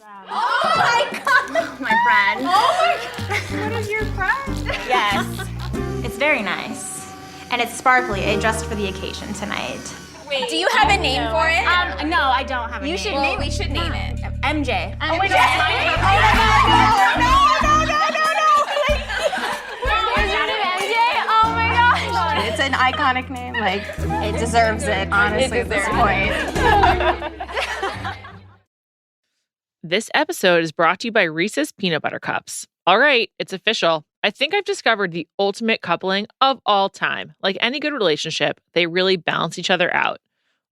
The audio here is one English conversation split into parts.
Oh my God! My friend. Oh my God! What is your friend? Yes. It's very nice. And it's sparkly. I dressed for the occasion tonight. Wait, do you have a name for it? No, I don't have a name. You should name. We should name it. MJ. Oh my God! No! It's an iconic name. Like, it deserves it, honestly, at this point. This episode is brought to you by Reese's Peanut Butter Cups. All right, it's official. I think I've discovered the ultimate coupling of all time. Like any good relationship, they really balance each other out.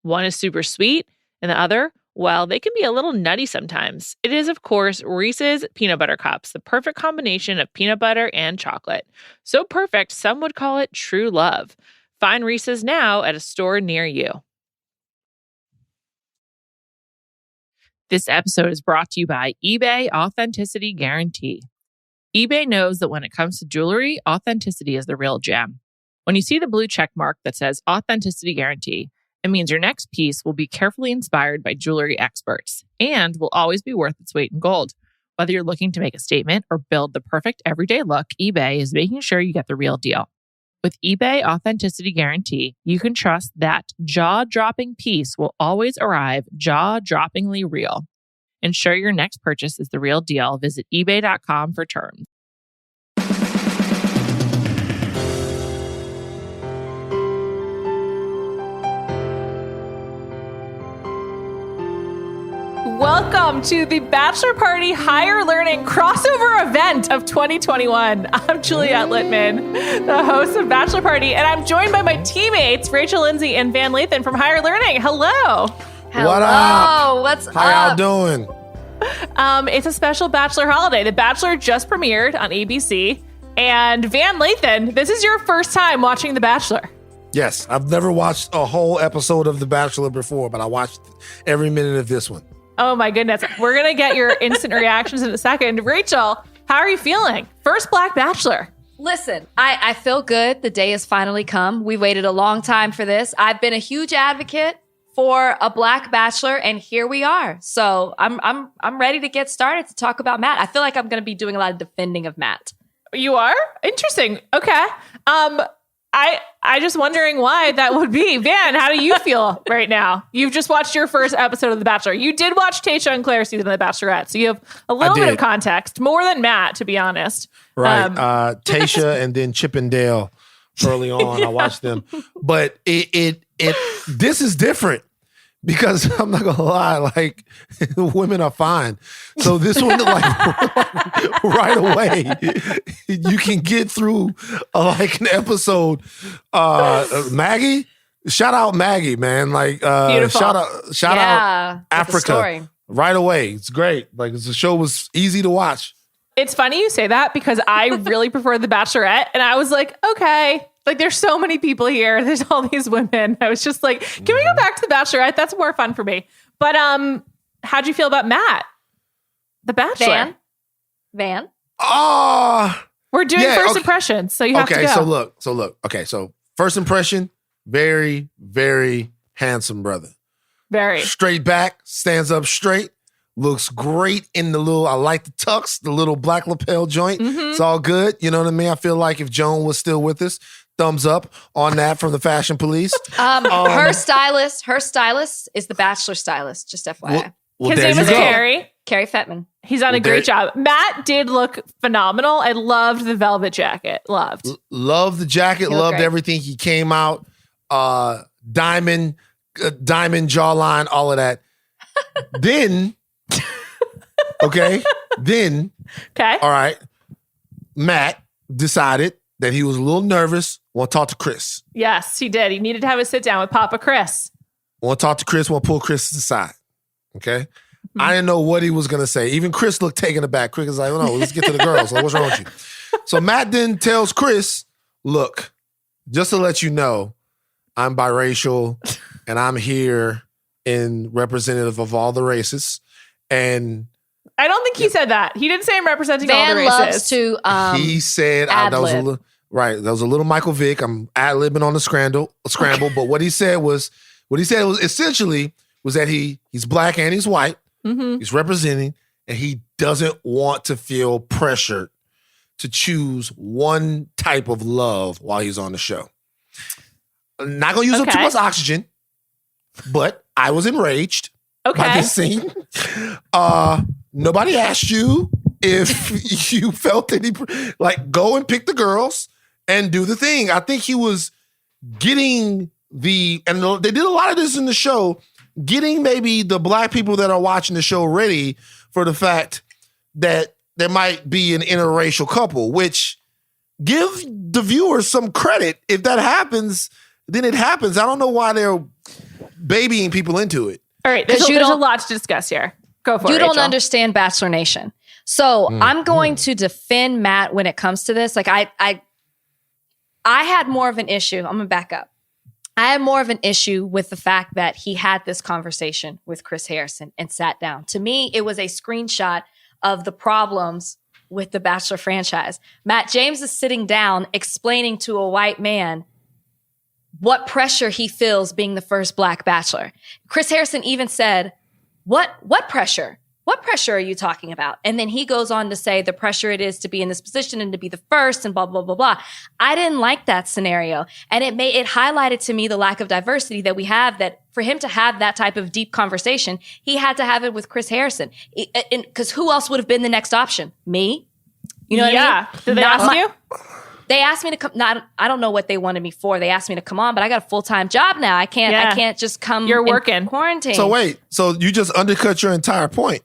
One is super sweet, and the other, well, they can be a little nutty sometimes. It is, of course, Reese's Peanut Butter Cups, the perfect combination of peanut butter and chocolate. So perfect, some would call it true love. Find Reese's now at a store near you. This episode is brought to you by eBay Authenticity Guarantee. eBay knows that when it comes to jewelry, authenticity is the real gem. When you see the blue check mark that says Authenticity Guarantee, it means your next piece will be carefully inspired by jewelry experts and will always be worth its weight in gold. Whether you're looking to make a statement or build the perfect everyday look, eBay is making sure you get the real deal. With eBay Authenticity Guarantee, you can trust that jaw-dropping piece will always arrive jaw-droppingly real. Ensure your next purchase is the real deal. Visit ebay.com for terms. Welcome to the Bachelor Party Higher Learning crossover event of 2021. I'm Juliet Litman, the host of Bachelor Party, and I'm joined by my teammates, Rachel, Lindsay, and Van Lathan from Higher Learning. Hello. What up? What's up? How y'all doing? It's a special Bachelor holiday. The Bachelor just premiered on ABC, and Van Lathan, this is your first time watching The Bachelor. Yes, I've never watched a whole episode of The Bachelor before, but I watched every minute of this one. Oh my goodness. We're going to get your instant reactions in a second. Rachel, how are you feeling? First Black Bachelor. Listen, I feel good. The day has finally come. We waited a long time for this. I've been a huge advocate for a Black Bachelor, and here we are. So I'm ready to get started to talk about Matt. I feel like I'm going to be doing a lot of defending of Matt. You are? Interesting. Okay. I just wondering why that would be. Van, how do you feel right now? You've just watched your first episode of The Bachelor. You did watch Tayshia and Claire's season of The Bachelorette, so you have a little bit of context, more than Matt, to be honest. Right. Tayshia and then Chip and Dale early on. I watched them. But this is different because I'm not gonna lie, like women are fine. So this one, like right away, you can get through like an episode. Maggie, shout out Maggie, man. Like shout out Africa right away. It's great. Like the show was easy to watch. It's funny you say that because I really prefer The Bachelorette, and I was like, okay. Like, there's so many people here. There's all these women. I was just like, can we go back to The Bachelorette? That's more fun for me. But how'd you feel about Matt? The Bachelor? Van? We're doing first impressions, so you have to go. So look. Okay, so first impression, very, very handsome brother. Very. Straight back, stands up straight, looks great in the little, I like the tux, the little black lapel joint. Mm-hmm. It's all good. You know what I mean? I feel like if Joan was still with us, thumbs up on that from the fashion police. Her stylist is the Bachelor stylist, just FYI. His name is Carrie Fettman. He's done a great job. Matt did look phenomenal. I loved the velvet jacket. Loved the jacket. Loved great. Everything. He came out, diamond jawline, all of that. Then, okay. All right. Matt decided that he was a little nervous. Want to talk to Chris. Yes, he did. He needed to have a sit down with Papa Chris. Want to talk to Chris. Want to pull Chris to the side. Okay. Mm-hmm. I didn't know what he was going to say. Even Chris looked taken aback. Chris was like, oh no, let's get to the girls. Like, what's wrong with you? So Matt then tells Chris, look, just to let you know, I'm biracial and I'm here in representative of all the races. And I don't think he said that. He didn't say I'm representing all the races. Loves to he said that was a little right. That was a little Michael Vick. I'm ad-libbing on the scramble. Okay. But what he said was essentially was that he's black and he's white. Mm-hmm. He's representing, and he doesn't want to feel pressured to choose one type of love while he's on the show. I'm not going to use up too much oxygen, but I was enraged by this scene. Nobody asked you if you felt any, like, go and pick the girls and do the thing. I think he was getting and they did a lot of this in the show, getting maybe the black people that are watching the show ready for the fact that there might be an interracial couple, which give the viewers some credit. If that happens, then it happens. I don't know why they're babying people into it. All right, there's a lot to discuss here. Go for it, You don't Rachel. understand Bachelor Nation. So I'm going to defend Matt when it comes to this. Like I had more of an issue. I'm going to back up. I had more of an issue with the fact that he had this conversation with Chris Harrison and sat down. To me, it was a screenshot of the problems with the Bachelor franchise. Matt James is sitting down explaining to a white man what pressure he feels being the first Black Bachelor. Chris Harrison even said, what pressure? What pressure are you talking about? And then he goes on to say the pressure it is to be in this position and to be the first and blah, blah, blah, blah. I didn't like that scenario. And it highlighted to me the lack of diversity that we have, that for him to have that type of deep conversation, he had to have it with Chris Harrison. Because who else would have been the next option? Me? You know what I mean? Did they ask you? They asked me to come. I don't know what they wanted me for. They asked me to come on, but I got a full-time job now. I can't just come. You're working. In quarantine. So wait, so you just undercut your entire point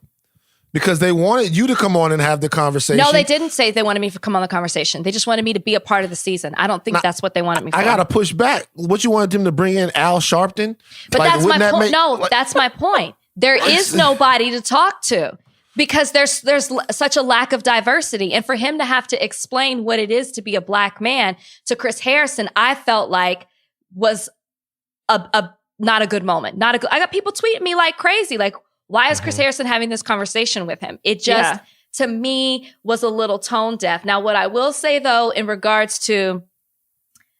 because they wanted you to come on and have the conversation. No, they didn't say they wanted me to come on the conversation. They just wanted me to be a part of the season. I don't think that's what they wanted me for. I got to push back. What you wanted them to bring in Al Sharpton? But that's my point. That's my point. There is nobody to talk to. Because there's such a lack of diversity. And for him to have to explain what it is to be a Black man to Chris Harrison, I felt like was a not a good moment. I got people tweeting me like crazy. Like, why is Chris Harrison having this conversation with him? It just, to me, was a little tone deaf. Now, what I will say, though, in regards to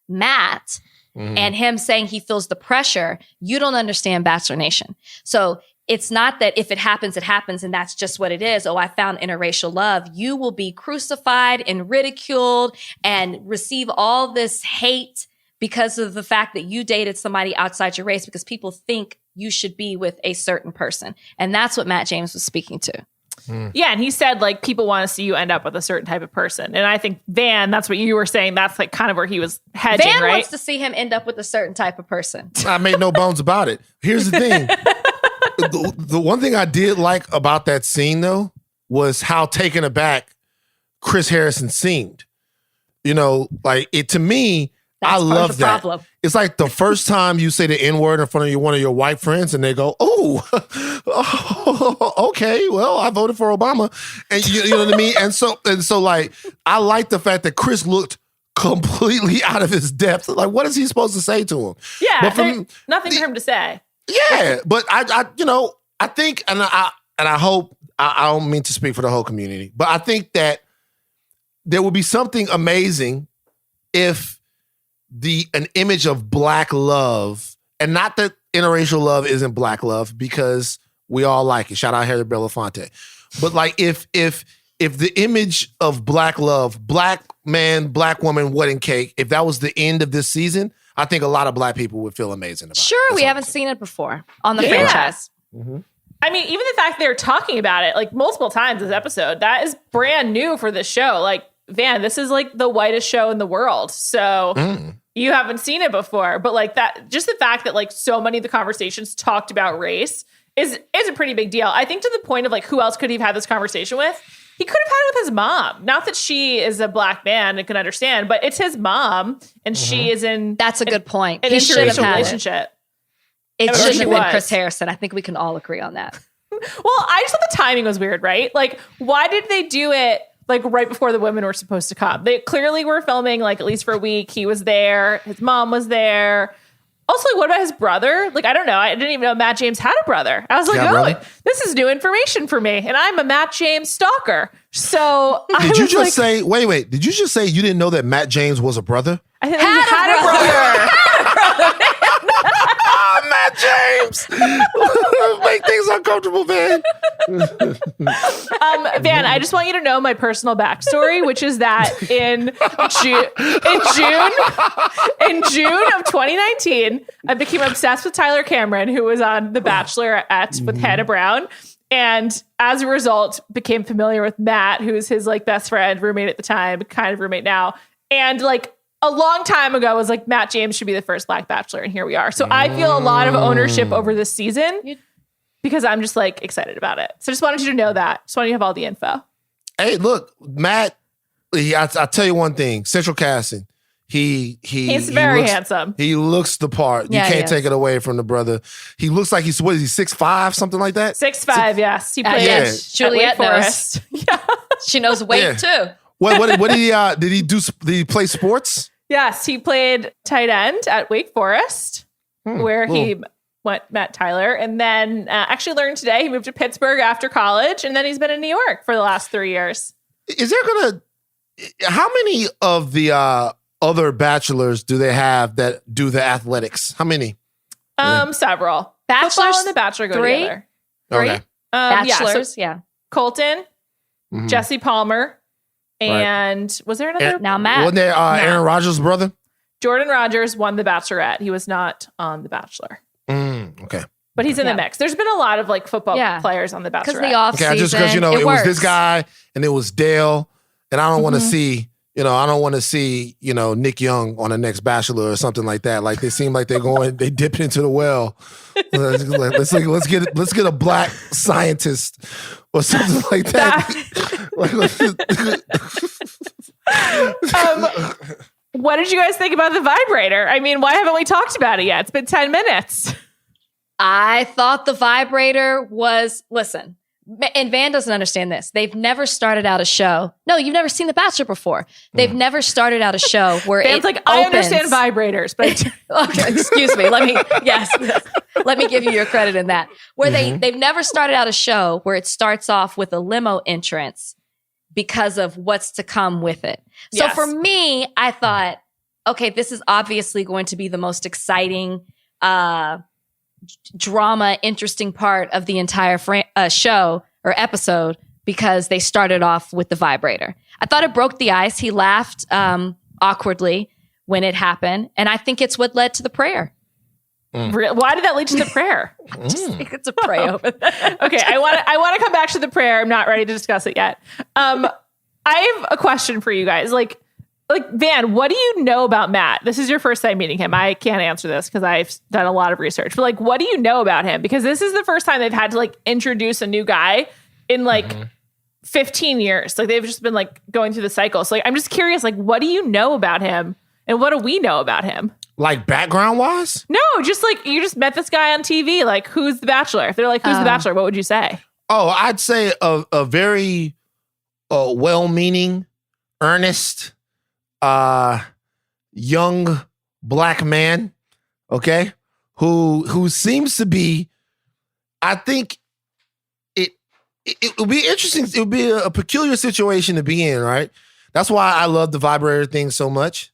Matt and him saying he feels the pressure, you don't understand Bachelor Nation. So it's not that if it happens, and that's just what it is. Oh, I found interracial love. You will be crucified and ridiculed and receive all this hate because of the fact that you dated somebody outside your race, because people think you should be with a certain person. And that's what Matt James was speaking to. Yeah, and he said, like, people want to see you end up with a certain type of person. And I think, Van, that's what you were saying. That's, like, kind of where he was hedging, Van right? wants to see him end up with a certain type of person. I made no bones about it. Here's the thing. The one thing I did like about that scene, though, was how taken aback Chris Harrison seemed. You know, like, it to me, I love that. Problem. It's like the first time you say the N-word in front of one of your white friends and they go, oh, okay, well, I voted for Obama. And you know what I mean? And so like, I like the fact that Chris looked completely out of his depth. Like, what is he supposed to say to him? Yeah, nothing for him to say. Yeah, but I think, and I hope, I don't mean to speak for the whole community, but I think that there would be something amazing if an image of Black love, and not that interracial love isn't Black love, because we all like it. Shout out Harry Belafonte. But like, if the image of Black love, Black man, Black woman, wedding cake, if that was the end of this season, I think a lot of Black people would feel amazing about it. Sure, we haven't seen it before on the franchise. Mm-hmm. I mean, even the fact they're talking about it like multiple times this episode, that is brand new for this show. Like, Van, this is like the whitest show in the world. So you haven't seen it before. But like that, just the fact that like so many of the conversations talked about race is a pretty big deal. I think to the point of like, who else could he have had this conversation with? He could have had it with his mom. Not that she is a Black man and can understand, but it's his mom, and she is in. That's a good point. An He should have interracial had relationship. It sure shouldn't she have been was. Chris Harrison. I think we can all agree on that. Well, I just thought the timing was weird, right? Like, why did they do it like right before the women were supposed to come? They clearly were filming like at least for a week. He was there. His mom was there. Also, like, what about his brother? Like, I don't know. I didn't even know Matt James had a brother. I was like, this is new information for me. And I'm a Matt James stalker. So Did you just say, wait, did you just say you didn't know that Matt James was a brother? I think he had a brother. Matt James. Make things uncomfortable, Van. Van, I just want you to know my personal backstory, which is that in June of 2019, I became obsessed with Tyler Cameron, who was on The Bachelor with Hannah Brown. And as a result, became familiar with Matt, who was his like best friend, roommate at the time, kind of roommate now. And like a long time ago was like Matt James should be the first Black Bachelor. And here we are. So I feel a lot of ownership over this season because I'm just like excited about it. So just wanted you to know that. Just wanted you to have all the info. Hey, look, Matt, I'll tell you one thing. Central casting. He's very handsome. He looks the part. You can't take it away from the brother. He looks like he's 6'5", something like that. 6'5", yes. He played Juliet knows. Yeah. She knows weight too. What did he did he play sports? Yes, he played tight end at Wake Forest, where he met Tyler, and then actually learned today he moved to Pittsburgh after college, and then he's been in New York for the last 3 years. How many of the other bachelors do they have that do the athletics? How many? Several. Bachelors, Football and the Bachelor go together. Okay. Bachelors, Colton, Jesse Palmer, and was there another? Now Matt. Wasn't there Aaron Rodgers' brother? Jordan Rodgers won The Bachelorette. He was not on The Bachelor. Okay. But he's in the mix. There's been a lot of like football players on The Bachelorette. Because the off season, just because it was this guy and it was Dale, and I don't want to see. I don't want to see, Nick Young on the next Bachelor or something like that. Like they seem like they dip into the well. Let's get a black scientist or something like that. What did you guys think about the vibrator? I mean, why haven't we talked about it yet? It's been 10 minutes. I thought the vibrator was, listen, and Van doesn't understand this. They've never started out a show. No, you've never seen The Bachelor before. They've never started out a show where Van's like, I understand vibrators, but okay, excuse me. Let me give you your credit in that. Where they've never started out a show where it starts off with a limo entrance because of what's to come with it. So for me, I thought, okay, this is obviously going to be the most exciting drama, interesting part of the entire show or episode because they started off with the vibrator. I thought it broke the ice. He laughed awkwardly when it happened, and I think it's what led to the prayer. Why did that lead to the prayer? I just think it's a pray over there. Okay, I want to come back to the prayer. I'm not ready to discuss it yet. I have a question for you guys. Like Van, what do you know about Matt? This is your first time meeting him. I can't answer this because I've done a lot of research. But like, what do you know about him? Because this is the first time they've had to like introduce a new guy in like 15 years. Like they've just been like going through the cycle. So like, I'm just curious, like, what do you know about him? And what do we know about him? Like background wise? No, just like you just met this guy on TV. Like, who's the Bachelor? If they're like, who's the Bachelor? What would you say? Oh, I'd say a very well-meaning, earnest, young black man, okay, who seems to be, I think it would be interesting. It would be a peculiar situation to be in, right? That's why I love the vibrator thing so much,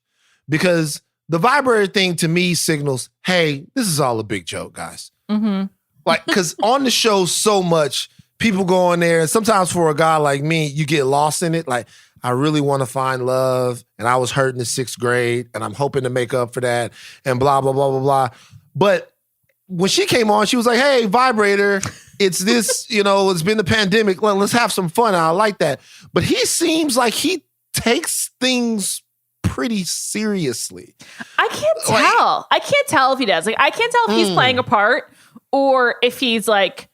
because the vibrator thing to me signals, hey, this is all a big joke, guys. Like, because on the show so much, people go in there, and sometimes for a guy like me, you get lost in it. Like, I really want to find love, and I was hurt in the 6th grade, and I'm hoping to make up for that, and blah, blah, blah, blah, blah. But when she came on, she was like, hey, vibrator, it's this, it's been the pandemic. Let's have some fun. I like that. But he seems like he takes things pretty seriously. I can't tell. I can't tell if he does. Like, I can't tell if he's playing a part or if he's like,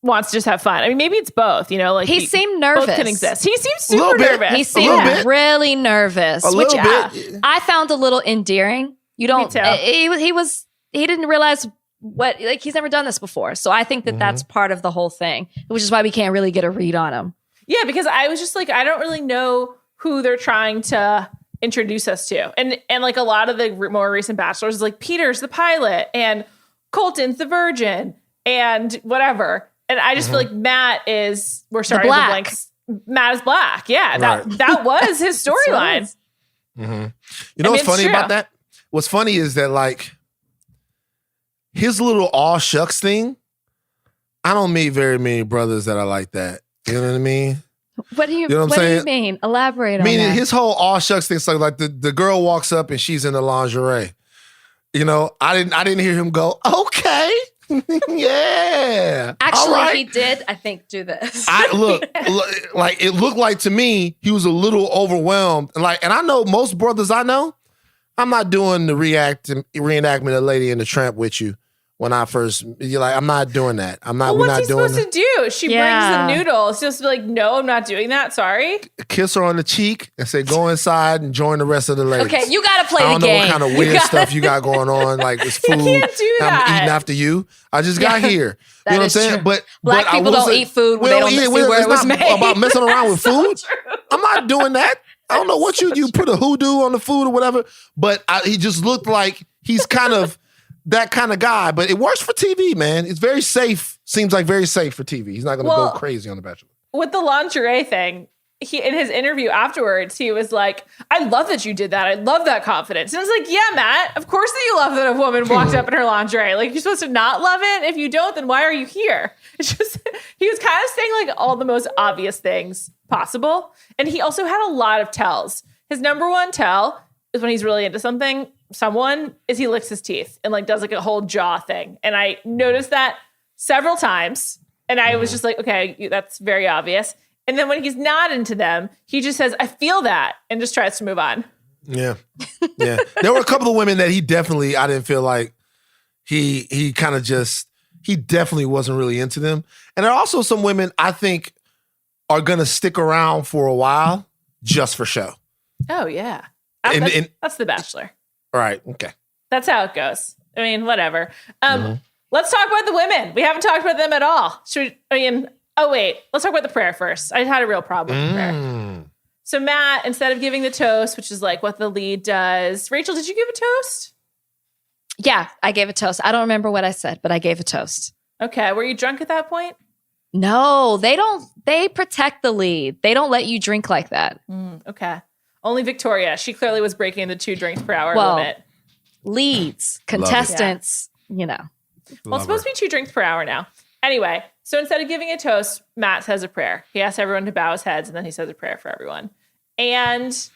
wants to just have fun. I mean, maybe it's both, like he seemed nervous. Both can exist. He seems super nervous. He seemed really nervous, which I found a little endearing. You don't, he didn't realize what, like, he's never done this before. So I think that that's part of the whole thing, which is why we can't really get a read on him. Yeah, because I was just like, I don't really know who they're trying to introduce us to. And like a lot of the more recent Bachelors is like Peter's the pilot and Colton's the virgin and whatever. And I just feel like Matt is, we're starting with blanks. Matt is black. Yeah, that was his storyline. You know what's funny about that? What's funny is that, like, his little all shucks thing, I don't meet very many brothers that are like that. You know what I mean? What do you, know what do you mean? Elaborate on Meaning that. his whole all shucks thing, so like the girl walks up and she's in the lingerie. You know, I didn't hear him go, okay. Yeah. Actually, all right. he did, I think, do this. Look, like it looked like to me, he was a little overwhelmed. And I know most brothers I know, I'm not doing the reenactment of Lady in the Tramp with you. When I first, you're like, I'm not doing that. I'm not. Well, we're what's not he doing supposed to do? She brings the noodles. Just be like, no, I'm not doing that. Sorry. Kiss her on the cheek and say, go inside and join the rest of the ladies. Okay, you got to play I don't the game. know what kind of weird stuff you got going on. Like it's food. You can't do that. I'm eating after you. I just got here. You know what I'm saying? True. But Black people don't eat food when they don't see where it was made. About messing around with food. I'm not doing that. I don't know what you put a hoodoo on the food or whatever. But he just looked like he's kind of that kind of guy. But it works for TV, man. It's very safe. Seems like very safe for TV. He's not going to go crazy on The Bachelor. With the lingerie thing, he in his interview afterwards, he was like, I love that you did that. I love that confidence. And I was like, yeah, Matt, of course that you love that a woman walked up in her lingerie. Like, you're supposed to not love it. If you don't, then why are you here? It's just, he was kind of saying like all the most obvious things possible. And he also had a lot of tells. His number one tell is when he's really into someone is he licks his teeth and like does like a whole jaw thing. And I noticed that several times. And I was just like, okay, that's very obvious. And then when he's not into them, he just says, I feel that, and just tries to move on. Yeah. Yeah. There were a couple of women that I didn't feel like he kind of just, he definitely wasn't really into them. And there are also some women I think are going to stick around for a while just for show. Oh, yeah. That's The Bachelor. Right. Okay. That's how it goes. I mean, whatever. Let's talk about the women. We haven't talked about them at all. Let's talk about the prayer first. I had a real problem with the prayer. So Matt, instead of giving the toast, which is like what the lead does, Rachel, did you give a toast? Yeah, I gave a toast. I don't remember what I said, but I gave a toast. Okay. Were you drunk at that point? No, they don't. They protect the lead. They don't let you drink like that. Okay. Only Victoria. She clearly was breaking the 2 drinks per hour limit. Leads, contestants, you know. Well, it's supposed to be 2 drinks per hour now. Anyway, so instead of giving a toast, Matt says a prayer. He asks everyone to bow his heads, and then he says a prayer for everyone. And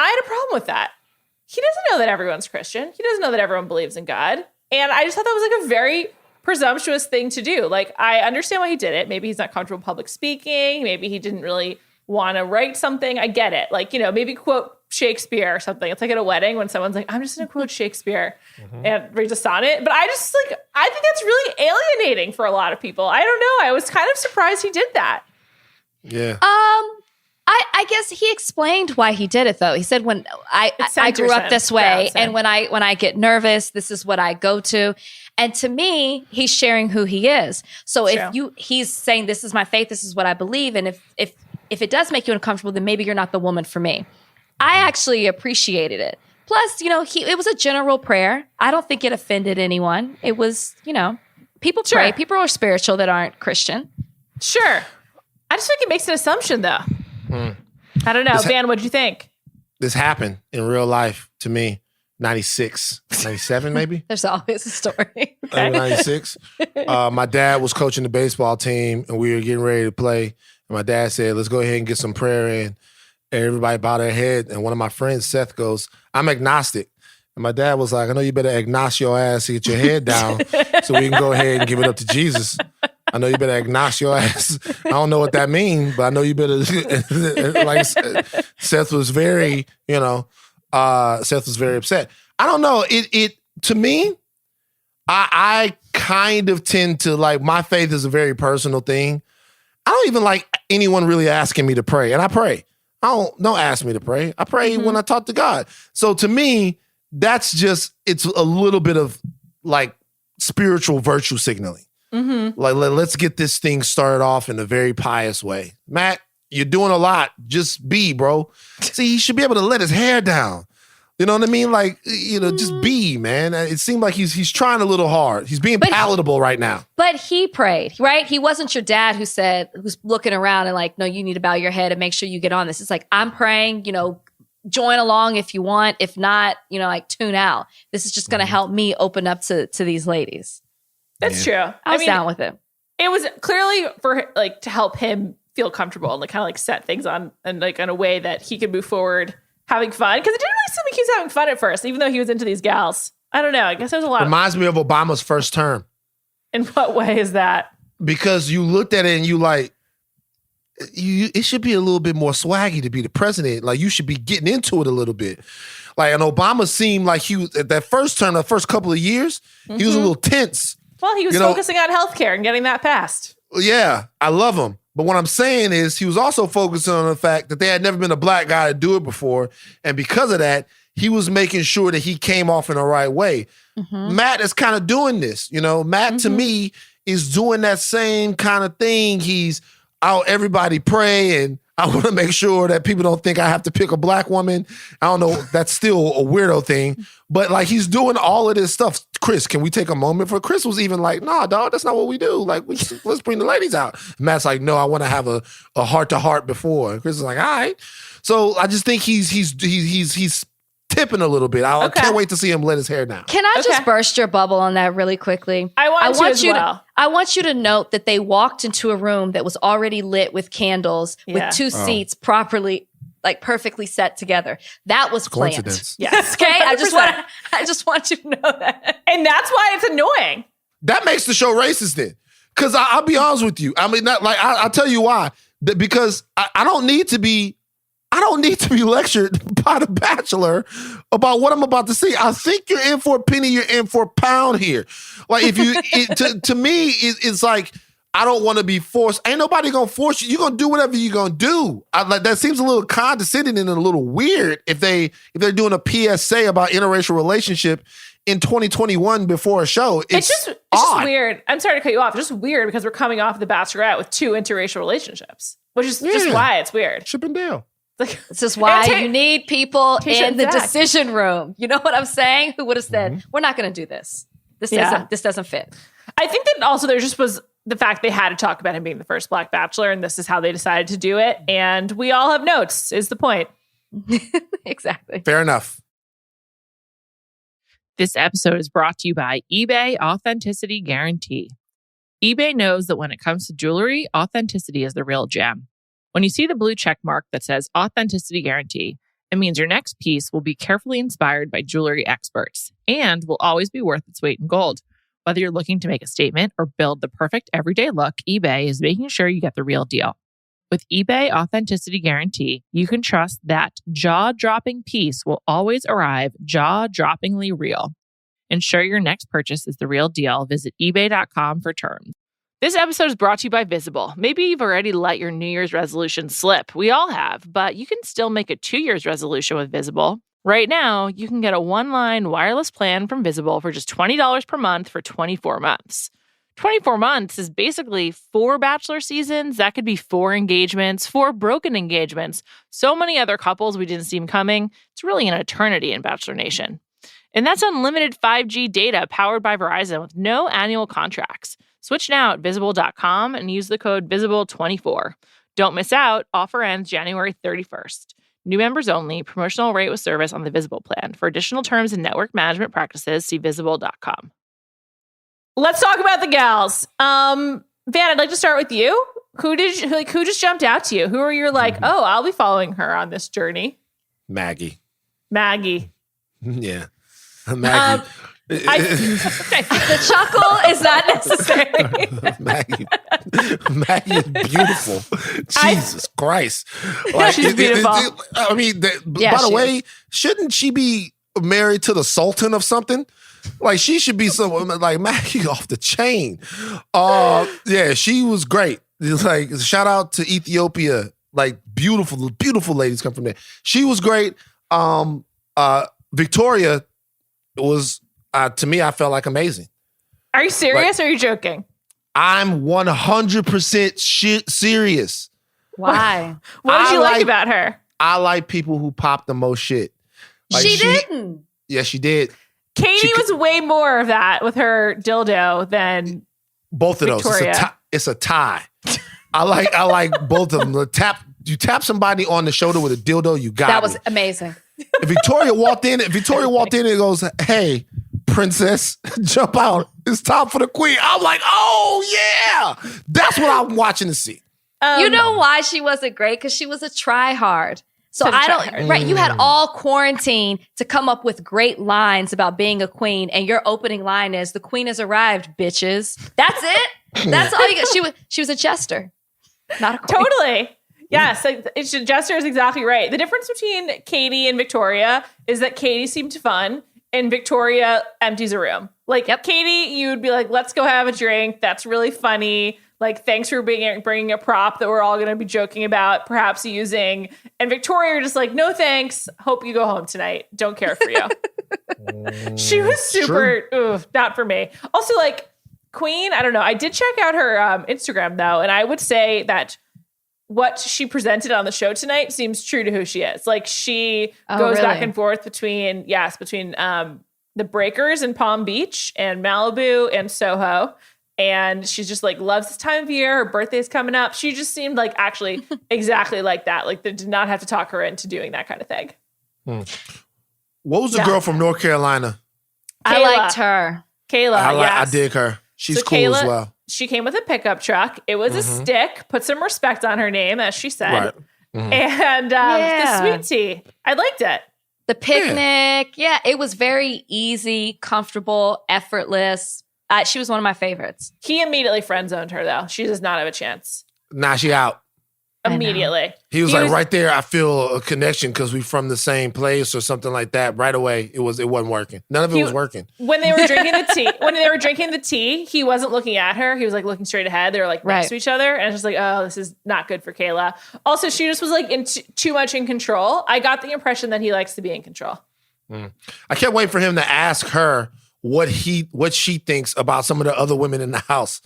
I had a problem with that. He doesn't know that everyone's Christian. He doesn't know that everyone believes in God. And I just thought that was like a very presumptuous thing to do. Like, I understand why he did it. Maybe he's not comfortable public speaking. Maybe he didn't really want to write something. I get it. Like, maybe quote Shakespeare or something. It's like at a wedding when someone's like, I'm just going to quote Shakespeare and read a sonnet. But I think that's really alienating for a lot of people. I don't know. I was kind of surprised he did that. Yeah. I guess he explained why he did it though. He said, when I grew up this way, and when I get nervous, this is what I go to. And to me, he's sharing who he is. So he's saying, this is my faith, this is what I believe. And if it does make you uncomfortable, then maybe you're not the woman for me. I actually appreciated it. Plus, it was a general prayer. I don't think it offended anyone. It was, people pray. People are spiritual that aren't Christian. Sure. I just think it makes an assumption though. I don't know. Van, what'd you think? This happened in real life to me. 96, 97 maybe? There's always a story. Okay. 96. My dad was coaching the baseball team and we were getting ready to play. And my dad said, let's go ahead and get some prayer in. And everybody bowed their head. And one of my friends, Seth, goes, I'm agnostic. And my dad was like, I know you better agnost your ass to get your head down so we can go ahead and give it up to Jesus. I know you better agnost your ass. I don't know what that means, but I know you better. Like Seth was very, Seth was very upset. I don't know. It to me, I kind of tend to like, my faith is a very personal thing. I don't even like anyone really asking me to pray, and I pray. Don't ask me to pray. I pray when I talk to God. So to me, that's just, it's a little bit of like spiritual virtue signaling. Like, let's get this thing started off in a very pious way. Matt, you're doing a lot. Just be, bro. See, he should be able to let his hair down. You know what I mean? Like, just be, man. It seemed like he's trying a little hard. He's being palatable right now. But he prayed, right? He wasn't your dad who's looking around and like, no, you need to bow your head and make sure you get on this. It's like, I'm praying, join along if you want. If not, like tune out. This is just going to help me open up to these ladies. That's true. I was down with it. It was clearly for like to help him feel comfortable and like kind of like set things on and like in a way that he could move forward having fun. Because it didn't really seem like he was having fun at first, even though he was into these gals. I don't know. I guess there was a lot. Reminds me of Obama's first term. In what way is that? Because you looked at it and you like, it should be a little bit more swaggy to be the president. Like you should be getting into it a little bit. Like, and Obama seemed like he was at that first term, the first couple of years, he was a little tense. Well, he was focusing on healthcare and getting that passed. Yeah, I love him. But what I'm saying is he was also focusing on the fact that there had never been a black guy to do it before. And because of that, he was making sure that he came off in the right way. Matt is kind of doing this. Matt to me is doing that same kind of thing. He's out, everybody pray, and I want to make sure that people don't think I have to pick a black woman. I don't know. That's still a weirdo thing. But like he's doing all of this stuff. Chris, can we take a moment for Chris was even like, nah, dog, that's not what we do. Like, let's bring the ladies out. Matt's like, no, I want to have a heart-to-heart before. And Chris is like, all right. So I just think he's tipping a little bit. I can't wait to see him let his hair down. Can I just burst your bubble on that really quickly? I want you to note that they walked into a room that was already lit with candles with two seats perfectly set together. That was planned. Coincidence. Yes. Okay. I just want you to know that. And that's why it's annoying. That makes the show racist then. Because I'll be honest with you. I mean, I'll tell you why. Because I don't need to be lectured by the Bachelor about what I'm about to say. I think you're in for a penny, you're in for a pound here. Like if you, to me, it's like, I don't want to be forced. Ain't nobody gonna force you. You're gonna do whatever you're gonna do. That seems a little condescending and a little weird if they're doing a PSA about interracial relationship in 2021 before a show. It's just weird. I'm sorry to cut you off. It's just weird because we're coming off The Bachelorette with 2 interracial relationships, which is just why it's weird. Chip and Dale. This is why you need people in the decision room. You know what I'm saying? Who would have said, we're not going to do this. This doesn't fit. I think that also there just was the fact they had to talk about him being the first Black Bachelor, and this is how they decided to do it. And we all have notes, is the point. Exactly. Fair enough. This episode is brought to you by eBay Authenticity Guarantee. eBay knows that when it comes to jewelry, authenticity is the real gem. When you see the blue check mark that says Authenticity Guarantee, it means your next piece will be carefully inspired by jewelry experts and will always be worth its weight in gold. Whether you're looking to make a statement or build the perfect everyday look, eBay is making sure you get the real deal. With eBay Authenticity Guarantee, you can trust that jaw-dropping piece will always arrive jaw-droppingly real. Ensure your next purchase is the real deal. Visit ebay.com for terms. This episode is brought to you by Visible. Maybe you've already let your New Year's resolution slip. We all have, but you can still make a 2 year's resolution with Visible. Right now, you can get a one-line wireless plan from Visible for just $20 per month for 24 months. 24 months is basically 4 Bachelor seasons. That could be 4 engagements, 4 broken engagements, so many other couples we didn't see coming. It's really an eternity in Bachelor Nation. And that's unlimited 5G data powered by Verizon with no annual contracts. Switch now at Visible.com and use the code VISIBLE24. Don't miss out. Offer ends January 31st. New members only. Promotional rate with service on the Visible plan. For additional terms and network management practices, see Visible.com. Let's talk about the gals. Van, I'd like to start with you. Who just jumped out to you? Who are you like, oh, I'll be following her on this journey? Maggie. Yeah. Maggie. The chuckle is not necessary. Maggie is beautiful. Jesus Christ. Like, she's beautiful. By the way, shouldn't she be married to the Sultan of something? Like, she should be someone like Maggie off the chain. Yeah, she was great. It's like, shout out to Ethiopia. Like, beautiful, beautiful ladies come from there. She was great. Victoria was, to me, I felt like amazing. Are you serious or are you joking? I'm 100% serious. Why? What did you like about her? I like people who pop the most shit. Like she didn't. Yeah, she did. Katie was way more of that with her dildo than both of Victoria. those. It's a tie. I like both of them. The you tap somebody on the shoulder with a dildo, you got That was me. amazing. If Victoria walked in and goes, "Hey, princess, jump out. It's time for the queen." I'm like, "Oh yeah." That's what I'm watching to see. You know why she wasn't great? Because she was a try-hard. So I don't, right? You had all quarantine to come up with great lines about being a queen, and your opening line is, "The queen has arrived, bitches." That's it. That's all you got. She was a jester, not a queen. Totally. Yes, Jester is exactly right. The difference between Katie and Victoria is that Katie seemed fun and Victoria empties a room. Like, Katie, you'd be like, "Let's go have a drink. That's really funny. Like, thanks for bringing a prop that we're all going to be joking about, perhaps using." And Victoria, you're just like, "No thanks. Hope you go home tonight. Don't care for you." She was super, not for me. Also, like, Queen, I don't know. I did check out her Instagram, though, and I would say that what she presented on the show tonight seems true to who she is. Like, she goes back and forth between the Breakers in Palm Beach and Malibu and Soho. And she's just like, loves this time of year. Her birthday's coming up. She just seemed like actually exactly like that. Like, they did not have to talk her into doing that kind of thing. What was the girl from North Carolina? I liked her. Kayla, I dig her. She's cool Kayla, as well. She came with a pickup truck. It was a stick. Put some respect on her name, as she said. Right. And the sweet tea. I liked it. The picnic. Yeah, it was very easy, comfortable, effortless. She was one of my favorites. He immediately friend zoned her, though. She does not have a chance. Nah, she out. Immediately. He was like, right there, I feel a connection because we from the same place or something like that. Right away, it wasn't working. None of it was working. When they were drinking the tea, he wasn't looking at her. He was like looking straight ahead. They were like next to each other. And it's just like, oh, this is not good for Kayla. Also, she just was like too much in control. I got the impression that he likes to be in control. I kept waiting for him to ask her what she thinks about some of the other women in the house.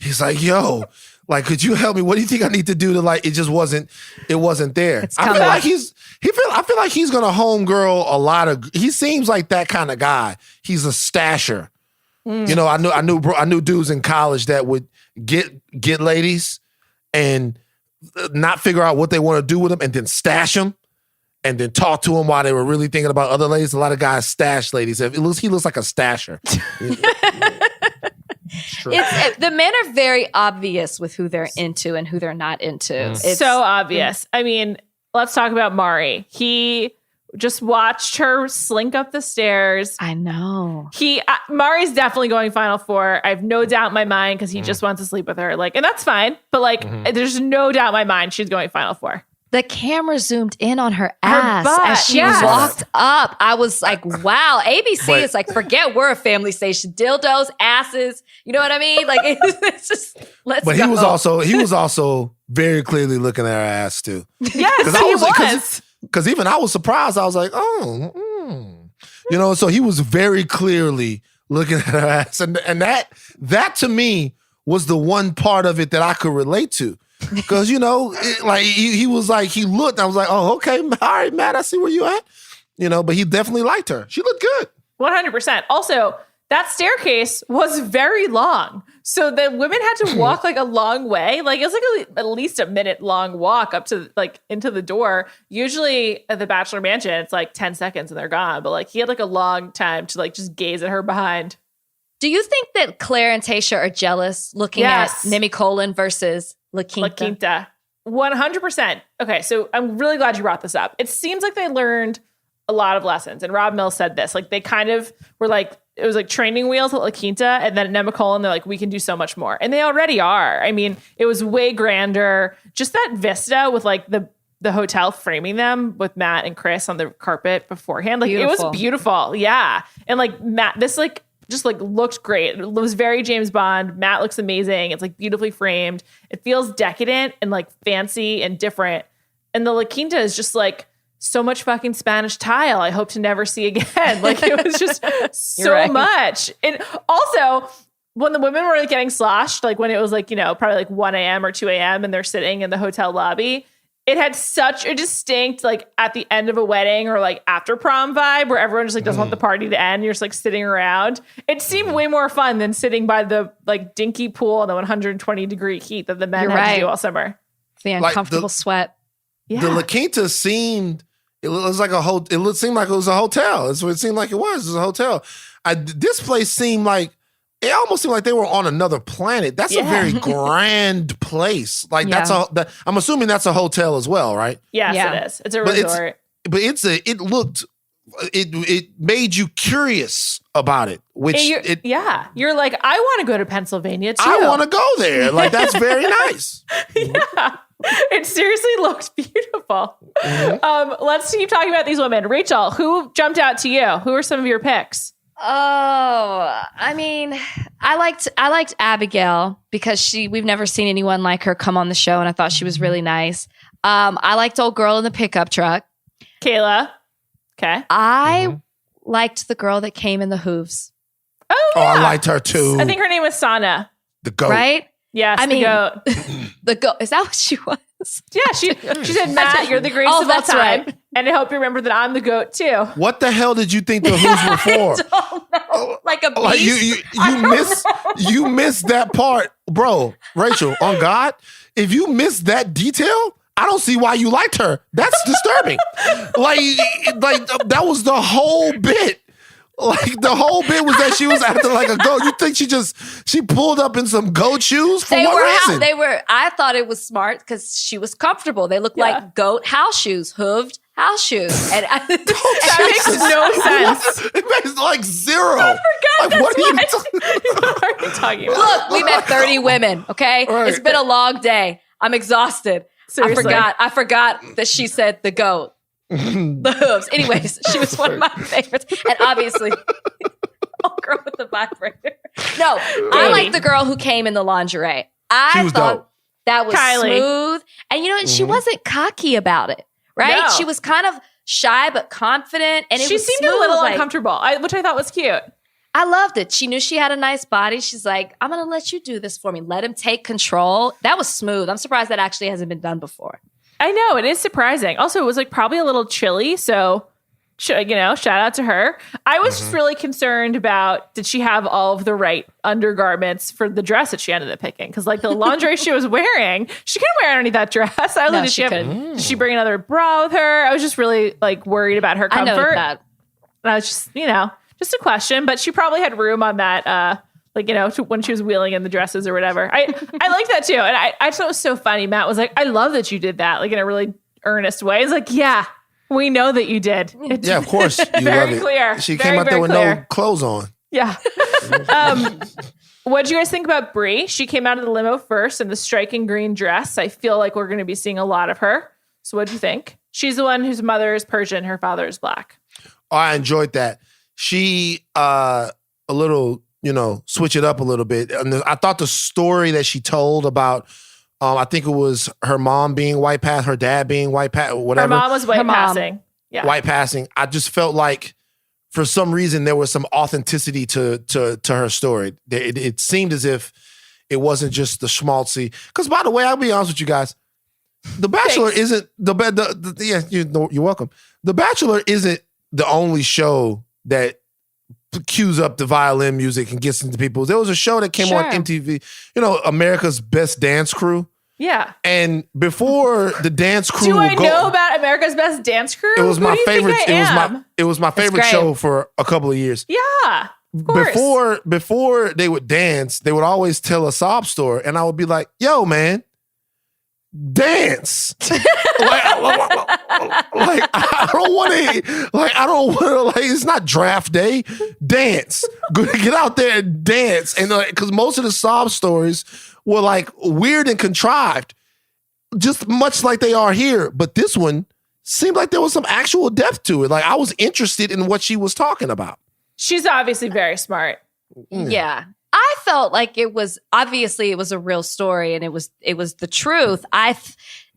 He's like, yo, like, could you help me? What do you think I need to do to, like, it wasn't there. I feel like he's gonna homegirl he seems like that kind of guy. He's a stasher. You know, I knew dudes in college that would get ladies and not figure out what they want to do with them and then stash them. And then talk to him while they were really thinking about other ladies. A lot of guys stash ladies. He looks like a stasher. The men are very obvious with who they're into and who they're not into. It's so obvious. I mean, let's talk about Mari. He just watched her slink up the stairs. I know. Mari's definitely going Final Four. I have no doubt in my mind because he just wants to sleep with her. Like, and that's fine. But like, there's no doubt in my mind she's going Final Four. The camera zoomed in on her ass butt, as she walked up. I was like, wow, ABC is like, forget we're a family station. Dildos, asses. You know what I mean? Like, it's just, let's go. But he was also very clearly looking at her ass too. Yes, he was. Because even I was surprised. I was like, you know, so he was very clearly looking at her ass. And that to me was the one part of it that I could relate to. Because, you know, he was like, he looked, I was like, oh, okay, all right, Matt, I see where you at. You know, but he definitely liked her. She looked good. 100%. Also, that staircase was very long. So the women had to walk like a long way. Like, it was like at least a minute long walk up to like into the door. Usually at the Bachelor Mansion, it's like 10 seconds and they're gone. But like, he had like a long time to like just gaze at her behind. Do you think that Claire and Tayshia are jealous looking at Nemi Colin versus La Quinta? 100%. Okay, so I'm really glad you brought this up. It seems like they learned a lot of lessons. And Rob Mills said this. Like, they kind of were like, it was like training wheels at La Quinta. And then at Nemi Colin, they're like, we can do so much more. And they already are. I mean, it was way grander. Just that vista with like the hotel framing them with Matt and Chris on the carpet beforehand. Like, it was beautiful. Yeah. And like Matt, this like, just like looked great. It was very James Bond. Matt looks amazing. It's like beautifully framed. It feels decadent and like fancy and different. And the La Quinta is just like so much fucking Spanish tile I hope to never see again. Like, it was just so much. And also, when the women were like getting sloshed, like when it was like, you know, probably like 1 a.m. or 2 a.m. and they're sitting in the hotel lobby, it had such a distinct, like, at the end of a wedding or like after prom vibe where everyone just like doesn't want the party to end. You're just like sitting around. It seemed way more fun than sitting by the like dinky pool in the 120 degree heat that the men had to do all summer. The uncomfortable sweat. Yeah. The La Quinta seemed, it was like it seemed like it was a hotel. That's what it seemed like it was. It was a hotel. This place seemed like, it almost seemed like they were on another planet. That's a very grand place. Like I'm assuming that's a hotel as well, right? Yes, it is. It's a resort. It made you curious about it, which you're like, I want to go to Pennsylvania too. I want to go there. Like, that's very nice. Yeah. It seriously looked beautiful. Mm-hmm. Let's keep talking about these women. Rachel, who jumped out to you? Who are some of your picks? Oh, I mean, I liked Abigail because we've never seen anyone like her come on the show, and I thought she was really nice. I liked old girl in the pickup truck. Kayla. Okay. I liked the girl that came in the hooves. Oh, yeah. I liked her too. I think her name was Sana. The goat. Right? Yes, the goat. The goat. Is that what she was? Yeah, she said, Matt, you're the greatest of all that's time. right. And I hope you remember that I'm the goat too. What the hell did you think the hooves were for? I don't know. Like a beast? Like you missed that part. Bro, Rachel, on God, if you missed that detail, I don't see why you liked her. That's disturbing. like that was the whole bit. Like, the whole bit was that she was acting like a goat. You think she pulled up in some goat shoes? For what reason? I thought it was smart because she was comfortable. They looked like goat house shoes, hooved house shoes. And that makes no sense. It makes like zero. I forgot. What are you talking about? Look, we met 30 women, okay? Right. It's been a long day. I'm exhausted. Seriously. I forgot that she said the goat. The hooves. Anyways, she was one of my favorites. And obviously, girl with the vibrator. No, I like the girl who came in the lingerie. I thought dope. that was Kylie. smooth. And she wasn't cocky about it, right? No. She was kind of shy but confident. And she seemed a little uncomfortable, which I thought was cute. I loved it. She knew she had a nice body. She's like, I'm going to let you do this for me. Let him take control. That was smooth. I'm surprised that actually hasn't been done before. I know, it is surprising. Also, it was like probably a little chilly, so shout out to her. I was just really concerned about, did she have all of the right undergarments for the dress that she ended up picking? Because like the lingerie she was wearing, she couldn't wear underneath that dress. Did she bring another bra with her? I was just really like worried about her comfort. I know that. And I was just, just a question, but she probably had room on that, when she was wheeling in the dresses or whatever. I like that too. And I thought it was so funny. Matt was like, I love that you did that, like in a really earnest way. It's like, yeah, we know that you did. Yeah, of course. You very love it. clear. She very, came out there with clear. no clothes on. Yeah. What do you guys think about Brie? She came out of the limo first in the striking green dress. I feel like we're going to be seeing a lot of her. So what do you think? She's the one whose mother is Persian, her father is Black. Oh, I enjoyed that. She, a little, switch it up a little bit. And I thought the story that she told about, I think it was her mom being white pass, her dad being white pass, whatever. Her mom was white passing. Yeah. White passing. I just felt like for some reason there was some authenticity to her story. It seemed as if it wasn't just the schmaltzy. Because by the way, I'll be honest with you guys, The Bachelor isn't you're welcome. The Bachelor isn't the only show that cues up the violin music and gets into people. There was a show that came on MTV, America's Best Dance Crew. Yeah. And before the dance crew, do I know about America's Best Dance Crew? It was my favorite. It was my favorite great. show for a couple of years. Yeah. Of course. Before they would dance, they would always tell a sob story, and I would be like, "Yo, man, dance!" I don't want to. It's not draft day. Dance. Get out there and dance, and because most of the sob stories were like weird and contrived, just much like they are here. But this one seemed like there was some actual depth to it. Like I was interested in what she was talking about. She's obviously very smart. Yeah. I felt like it was a real story and it was the truth.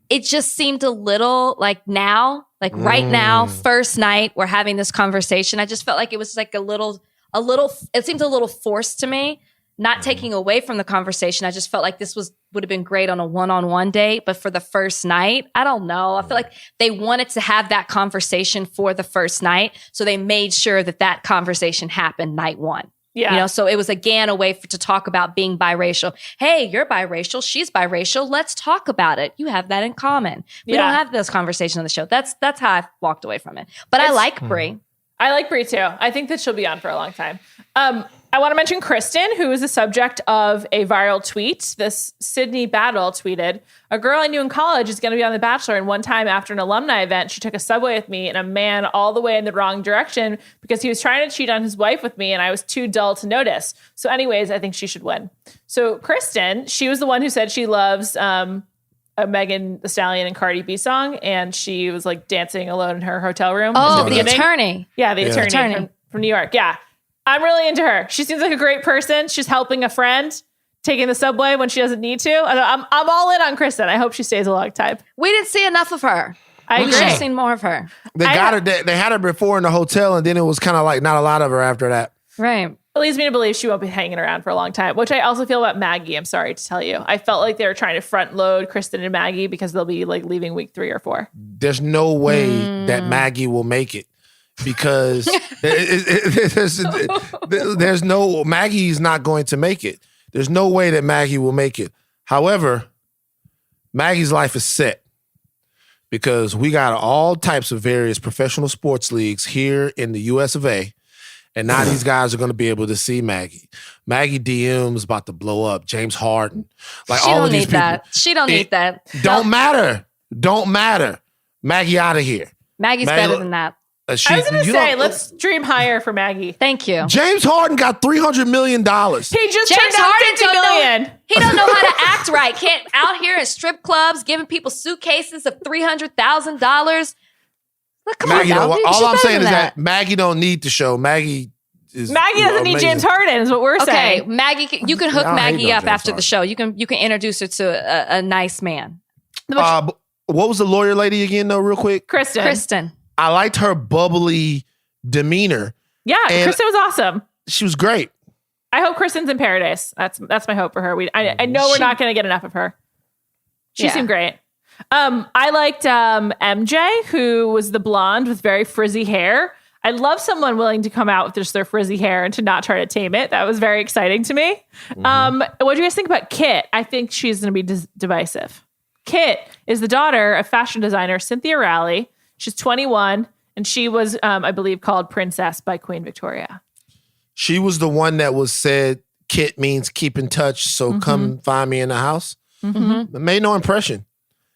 It just seemed a little like now, like right now, first night, we're having this conversation. I just felt like it was like it seemed a little forced to me, not taking away from the conversation. I just felt like this would have been great on a one-on-one date, but for the first night, I don't know. I feel like they wanted to have that conversation for the first night. So they made sure that conversation happened night one. Yeah. So it was again a way to talk about being biracial. Hey, you're biracial. She's biracial. Let's talk about it. You have that in common. We don't have those conversations on the show. That's how I walked away from it. But I like Brie. I like Brie too. I think that she'll be on for a long time. I want to mention Kristen, who is the subject of a viral tweet. This Sydney Battle tweeted, "A girl I knew in college is going to be on The Bachelor. And one time after an alumni event, she took a subway with me and a man all the way in the wrong direction because he was trying to cheat on his wife with me and I was too dull to notice. So anyways, I think she should win." So Kristen, she was the one who said she loves a Megan Thee Stallion and Cardi B song. And she was like dancing alone in her hotel room. Oh, the attorney. Yeah, the attorney from New York. Yeah. I'm really into her. She seems like a great person. She's helping a friend, taking the subway when she doesn't need to. I'm all in on Kristen. I hope she stays a long time. We didn't see enough of her. I agree. We should have seen more of her. They got her. They had her before in the hotel, and then it was kind of like not a lot of her after that. Right. It leads me to believe she won't be hanging around for a long time, which I also feel about Maggie. I'm sorry to tell you. I felt like they were trying to front load Kristen and Maggie because they'll be like leaving week 3 or 4. There's no way that Maggie will make it. Because there's no, Maggie's not going to make it. There's no way that Maggie will make it. However, Maggie's life is set because we got all types of various professional sports leagues here in the US of A. And now these guys are going to be able to see Maggie. Maggie DM's about to blow up. James Harden. Like She all don't of these need people. that. She don't need that. Don't matter. Don't matter. Maggie out of here. Maggie's better than that. I was going to say, let's dream higher for Maggie. Thank you. James Harden got $300 million. He just James turned down Harden $50 million. He don't know how to act right. Can't out here in strip clubs giving people suitcases of $300,000. Look, come Maggie, on, Val. all I'm saying is that Maggie don't need the show. Maggie doesn't need James Harden, is what we're saying. Okay, Maggie, you can hook Maggie up James after Harden. the show. You can introduce her to a nice man. what was the lawyer lady again, though, real quick? Kristen. I liked her bubbly demeanor. Yeah, And Kristen was awesome. She was great. I hope Kristen's in paradise. That's my hope for her. I know we're not going to get enough of her. She seemed great. I liked MJ, who was the blonde with very frizzy hair. I love someone willing to come out with just their frizzy hair and to not try to tame it. That was very exciting to me. What do you guys think about Kit? I think she's going to be divisive. Kit is the daughter of fashion designer Cynthia Rowley. She's 21, and she was, I believe, called Princess by Queen Victoria. She was the one that was said, Kit means keep in touch, so come find me in the house. It made no impression.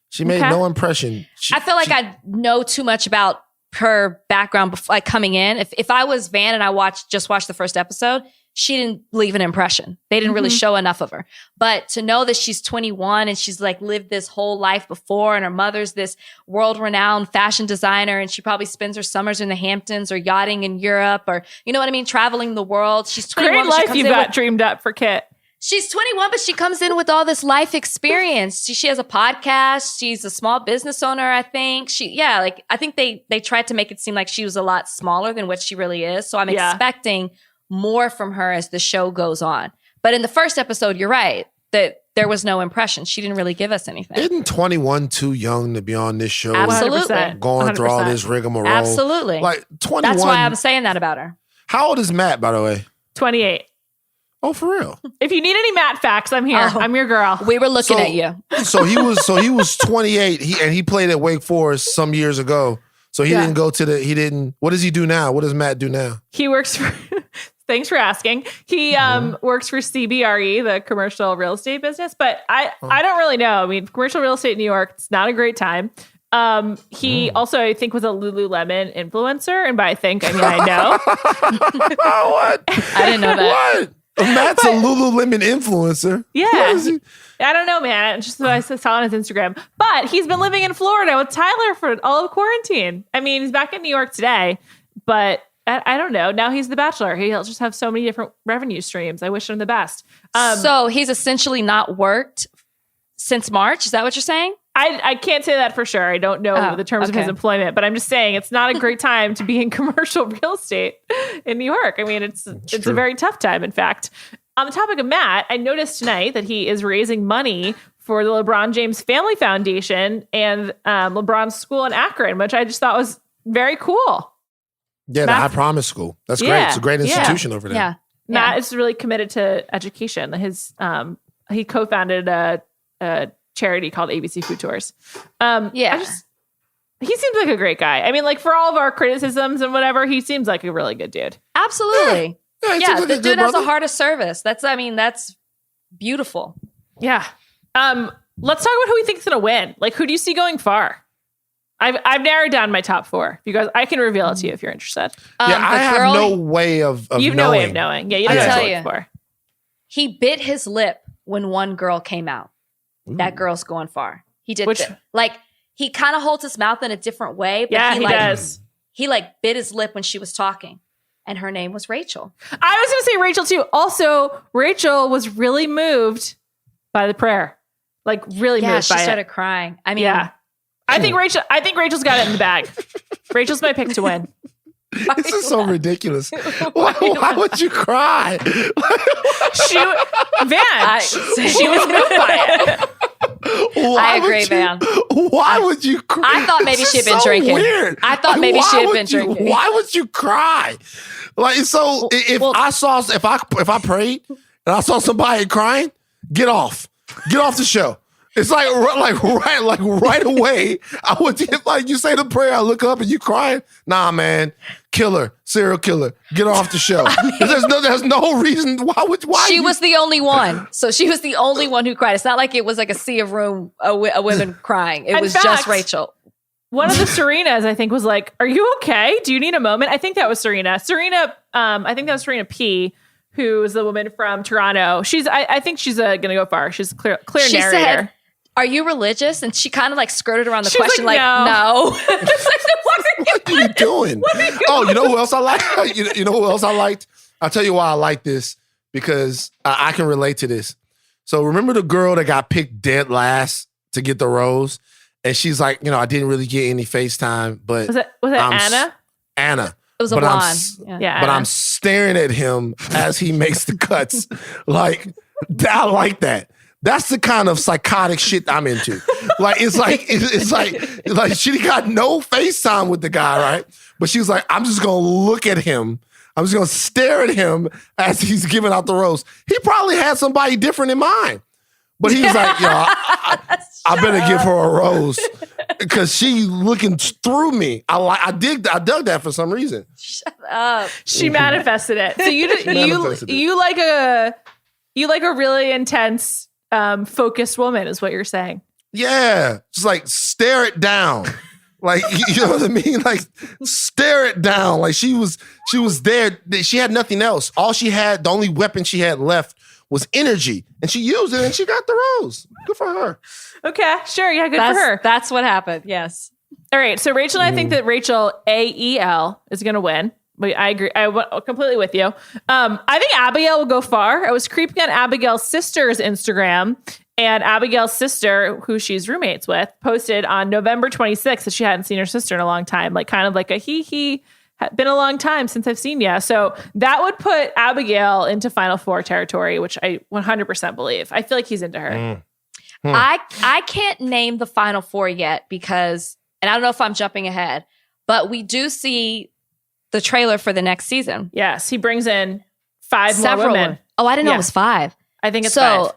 She made no impression. I feel like I know too much about her background before, like coming in. If I was Van and I just watched the first episode, she didn't leave an impression. They didn't really show enough of her. But to know that she's 21 and she's like lived this whole life before, and her mother's this world-renowned fashion designer, and she probably spends her summers in the Hamptons or yachting in Europe, or you know what I mean, traveling the world. She's 21. Great life you've got dreamed up for Kit. She's 21, but she comes in with all this life experience. She has a podcast. She's a small business owner, I think. I think they tried to make it seem like she was a lot smaller than what she really is. So I'm expecting more from her as the show goes on. But in the first episode, you're right, that there was no impression. She didn't really give us anything. Isn't 21 too young to be on this show? Absolutely. 100%. Going through all this rigmarole. Absolutely. Like 21. That's why I'm saying that about her. How old is Matt, by the way? 28. Oh, for real? If you need any Matt facts, I'm here. Oh. I'm your girl. We were looking at you. So he was 28. He played at Wake Forest some years ago. So he didn't go to what does he do now? What does Matt do now? He works for thanks for asking. He works for CBRE, the commercial real estate business. But I don't really know. I mean, commercial real estate in New York, it's not a great time. He also, I think, was a Lululemon influencer. And by I think, I mean, I know. What? I didn't know that. What? Matt's a Lululemon influencer. Yeah. What is he? I don't know, man. Just what I saw on his Instagram. But he's been living in Florida with Tyler for all of quarantine. I mean, he's back in New York today, but I don't know. Now he's the Bachelor. He'll just have so many different revenue streams. I wish him the best. So he's essentially not worked since March. Is that what you're saying? I can't say that for sure. I don't know the terms of his employment, but I'm just saying it's not a great time to be in commercial real estate in New York. I mean, it's a very tough time, in fact. On the topic of Matt, I noticed tonight that he is raising money for the LeBron James Family Foundation and LeBron's school in Akron, which I just thought was very cool. Yeah, the I Promise School. That's great. It's a great institution over there. Yeah. Matt is really committed to education. He co-founded a charity called ABC Food Tours. He seems like a great guy. I mean, like for all of our criticisms and whatever, he seems like a really good dude. Absolutely. Yeah, The dude has a heart of service. That's beautiful. Yeah. Let's talk about who we think is going to win. Like, who do you see going far? I've narrowed down my top 4. You guys, I can reveal it to you if you're interested. I have no way of You've no way of knowing. Yeah, you don't know what to look for. He bit his lip when one girl came out. Ooh. That girl's going far. He did. He kind of holds his mouth in a different way. But he does. He bit his lip when she was talking. And her name was Rachel. I was going to say Rachel too. Also, Rachel was really moved by the prayer. Like really moved by it. Yeah, she started crying. I mean, I think Rachel's got it in the bag. Rachel's my pick to win. This is so ridiculous. Why would you cry? She was moved by it. I agree, Van. Why would you cry? I thought maybe she had been drinking. Weird. I thought maybe she had been drinking. Why would you cry? Like, so if I prayed and I saw somebody crying, get off the show. It's like right away. I would you say the prayer. I look up and you crying. Nah, man, killer, serial killer. Get off the show. There's no reason. Why? She was the only one. So she was the only one who cried. It's not like it was like a sea of room of women crying. It was just Rachel. One of the Serenas, I think, was like, "Are you okay? Do you need a moment?" I think that was Serena. I think that was Serena P, who's the woman from Toronto. I think she's going to go far. She's clear she narrator. Said, "Are you religious?" And she kind of skirted around the she question, no. What are you doing? You know who else I like? You know who else I liked? I'll tell you why I like this, because I can relate to this. So remember the girl that got picked dead last to get the rose? And she's like, I didn't really get any FaceTime, but was it Anna? Anna. It was a blonde. But I'm staring at him as he makes the cuts. I like that. That's the kind of psychotic shit I'm into. It's like she got no FaceTime with the guy, right? But she was like, I'm just gonna look at him. I'm just gonna stare at him as he's giving out the rose. He probably had somebody different in mind. But he was like, I better give her a rose because she looking through me. I dug that for some reason. Shut up. She manifested it. So you like a really intense, focused woman, is what you're saying. Yeah, just stare it down. You know what I mean? Stare it down. She was there. She had nothing else. The only weapon she had left was energy, and she used it, and she got the rose. Good for her. Okay, sure, yeah, good for her. That's what happened. Yes. All right, so Rachel and I think that Rachel AEL is going to win. I agree. Completely with you. I think Abigail will go far. I was creeping on Abigail's sister's Instagram, and Abigail's sister, who she's roommates with, posted on November 26th that she hadn't seen her sister in a long time, kind of like a hee. Been a long time since I've seen you. So that would put Abigail into Final Four territory, which I 100% believe. I feel like he's into her. I can't name the Final Four yet because, and I don't know if I'm jumping ahead, but we do see the trailer for the next season. Yes, he brings in several more women. Oh, I didn't know it was 5. I think it's 5.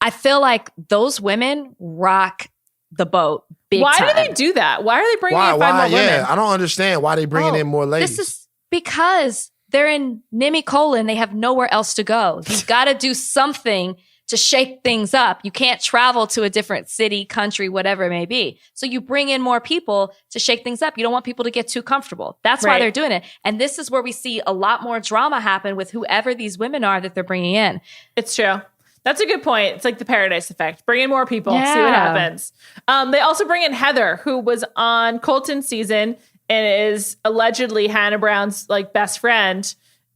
I feel like those women rock the boat. Why time. do they do that? Why are they bringing in 5 more women? Yeah, I don't understand why they bringing in more ladies. This is because they're in Nimicola. They have nowhere else to go. You've got to do something to shake things up. You can't travel to a different city, country, whatever it may be. So you bring in more people to shake things up. You don't want people to get too comfortable. That's why they're doing it. And this is where we see a lot more drama happen with whoever these women are that they're bringing in. It's true. That's a good point. It's like the Paradise Effect. Bring in more people, see what happens. They also bring in Heather, who was on Colton's season and is allegedly Hannah Brown's best friend.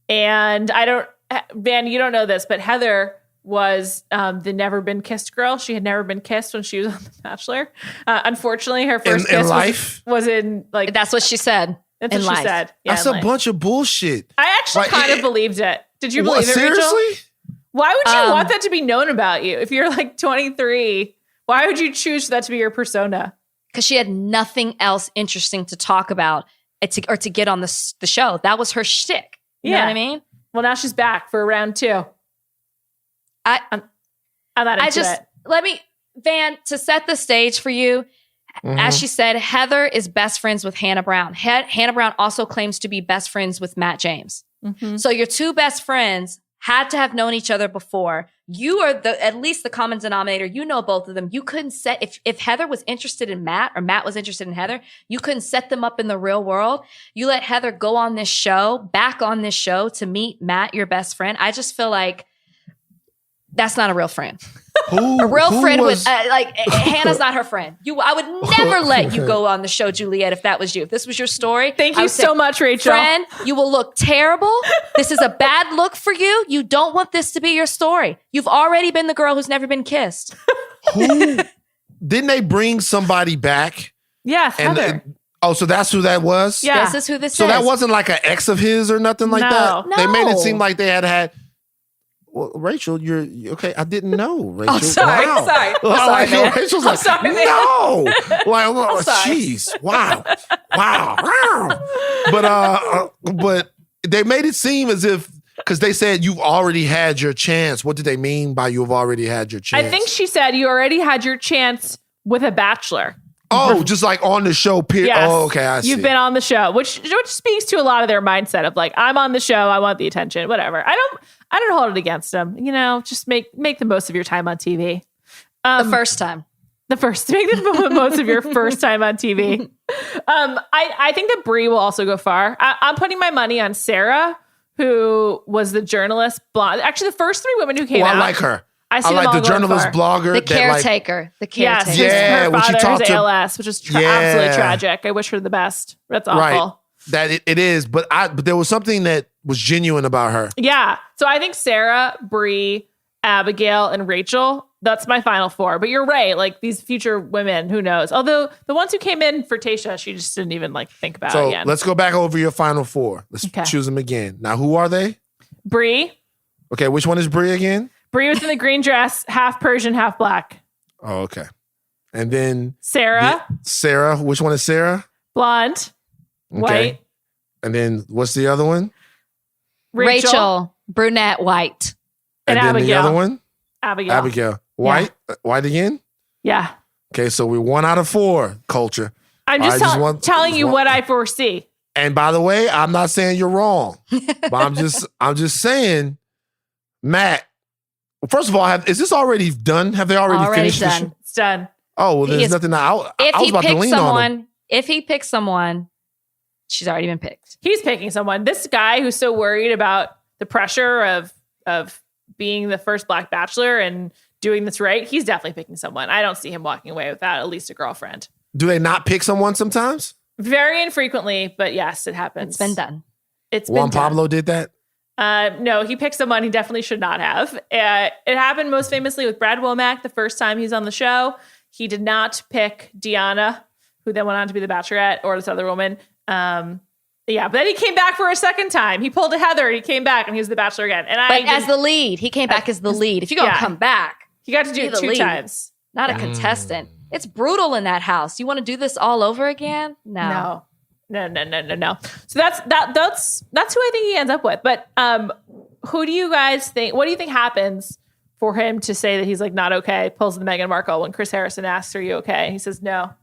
And Van, you don't know this, but Heather was the never been kissed girl. She had never been kissed when she was on The Bachelor. Unfortunately, her first kiss was in That's what she said. That's what she said. Yeah, that's a bunch of bullshit. I actually kind of believed it. Did you believe it, seriously? Rachel? Why would you want that to be known about you? If you're 23, why would you choose that to be your persona? Because she had nothing else interesting to talk about or to get on the show. That was her shtick. You know what I mean? Well, now she's back for round 2. I'm not into it. Let me, Van, to set the stage for you, as she said, Heather is best friends with Hannah Brown. Hannah Brown also claims to be best friends with Matt James. So your two best friends had to have known each other before. You are at least the common denominator. You know both of them. You couldn't set, if Heather was interested in Matt or Matt was interested in Heather, you couldn't set them up in the real world. You let Heather go on this show, back on this show to meet Matt, your best friend. I just feel like that's not a real friend. A real friend would Hannah's not her friend. I would never let you go on the show, Juliet, if that was you. If this was your story. Thank you so much, Rachel. Friend, you will look terrible. This is a bad look for you. You don't want this to be your story. You've already been the girl who's never been kissed. Didn't they bring somebody back? Yes, Heather. So that's who that was? Yeah. This is who this is. So that wasn't like an ex of his or nothing like that? No. They made it seem like they had... Well, Rachel, you're okay. I didn't know, Rachel. Oh, sorry. Wow. Rachel's like, sorry, no. Like, jeez. Wow. But they made it seem as if, because they said you've already had your chance. What did they mean by you've already had your chance? I think she said you already had your chance with a Bachelor. Oh, just like on the show, period. Yes. Oh, okay, I see. You've been on the show, which speaks to a lot of their mindset of like, I'm on the show, I want the attention, whatever. I don't hold it against them. Just make the most of your time on TV. The first time. Make the most of your first time on TV. I think that Brie will also go far. I'm putting my money on Sarah, who was the journalist blonde. Actually, the first 3 women who came out. I like her. I like the journalist blogger. The caretaker. Yes, Yeah, her when she father talked has to ALS, which is absolutely tragic. I wish her the best. That's awful. Right. That it is, but there was something that was genuine about her. Yeah. So I think Sarah, Brie, Abigail, and Rachel, that's my final 4. But you're right. Like these future women, who knows? Although the ones who came in for Tayshia, she just didn't even think about it again. Let's go back over your final 4. Let's choose them again. Now, who are they? Brie. Okay, which one is Brie again? Brie was in the green dress, half Persian, half black. Oh, okay. And then Sarah. Sarah. Which one is Sarah? Blonde. Okay. White. And then what's the other one? Rachel. Brunette, white. And then Abigail. the other one? Abigail. White? White again? Yeah. Okay, so we're 1 out of 4, culture. I'm just telling you what I foresee. And by the way, I'm not saying you're wrong. But I'm just saying, Matt, first of all, is this already done? Have they already finished done. this? It's done. Oh, well, there's nothing. I was about to lean on him. If he picks someone, she's already been picked. He's picking someone. This guy who's so worried about the pressure of being the first Black Bachelor and doing this right, he's definitely picking someone. I don't see him walking away without at least a girlfriend. Do they not pick someone sometimes? Very infrequently, but yes, it happens. It's been done. Juan Pablo did that? No, he picked someone he definitely should not have. It happened most famously with Brad Womack the first time he was on the show. He did not pick Deanna, who then went on to be the Bachelorette, or this other woman. But then he came back for a second time. He pulled a Heather, he came back, and he was the Bachelor again. But as the lead, he came back as the lead. If you're going to come back, he got to do it 2 times. Not a contestant. It's brutal in that house. You want to do this all over again? No. So that's who I think he ends up with. But who do you guys think? What do you think happens for him to say that he's not okay? Pulls the Meghan Markle when Chris Harrison asks, "Are you okay?" He says no.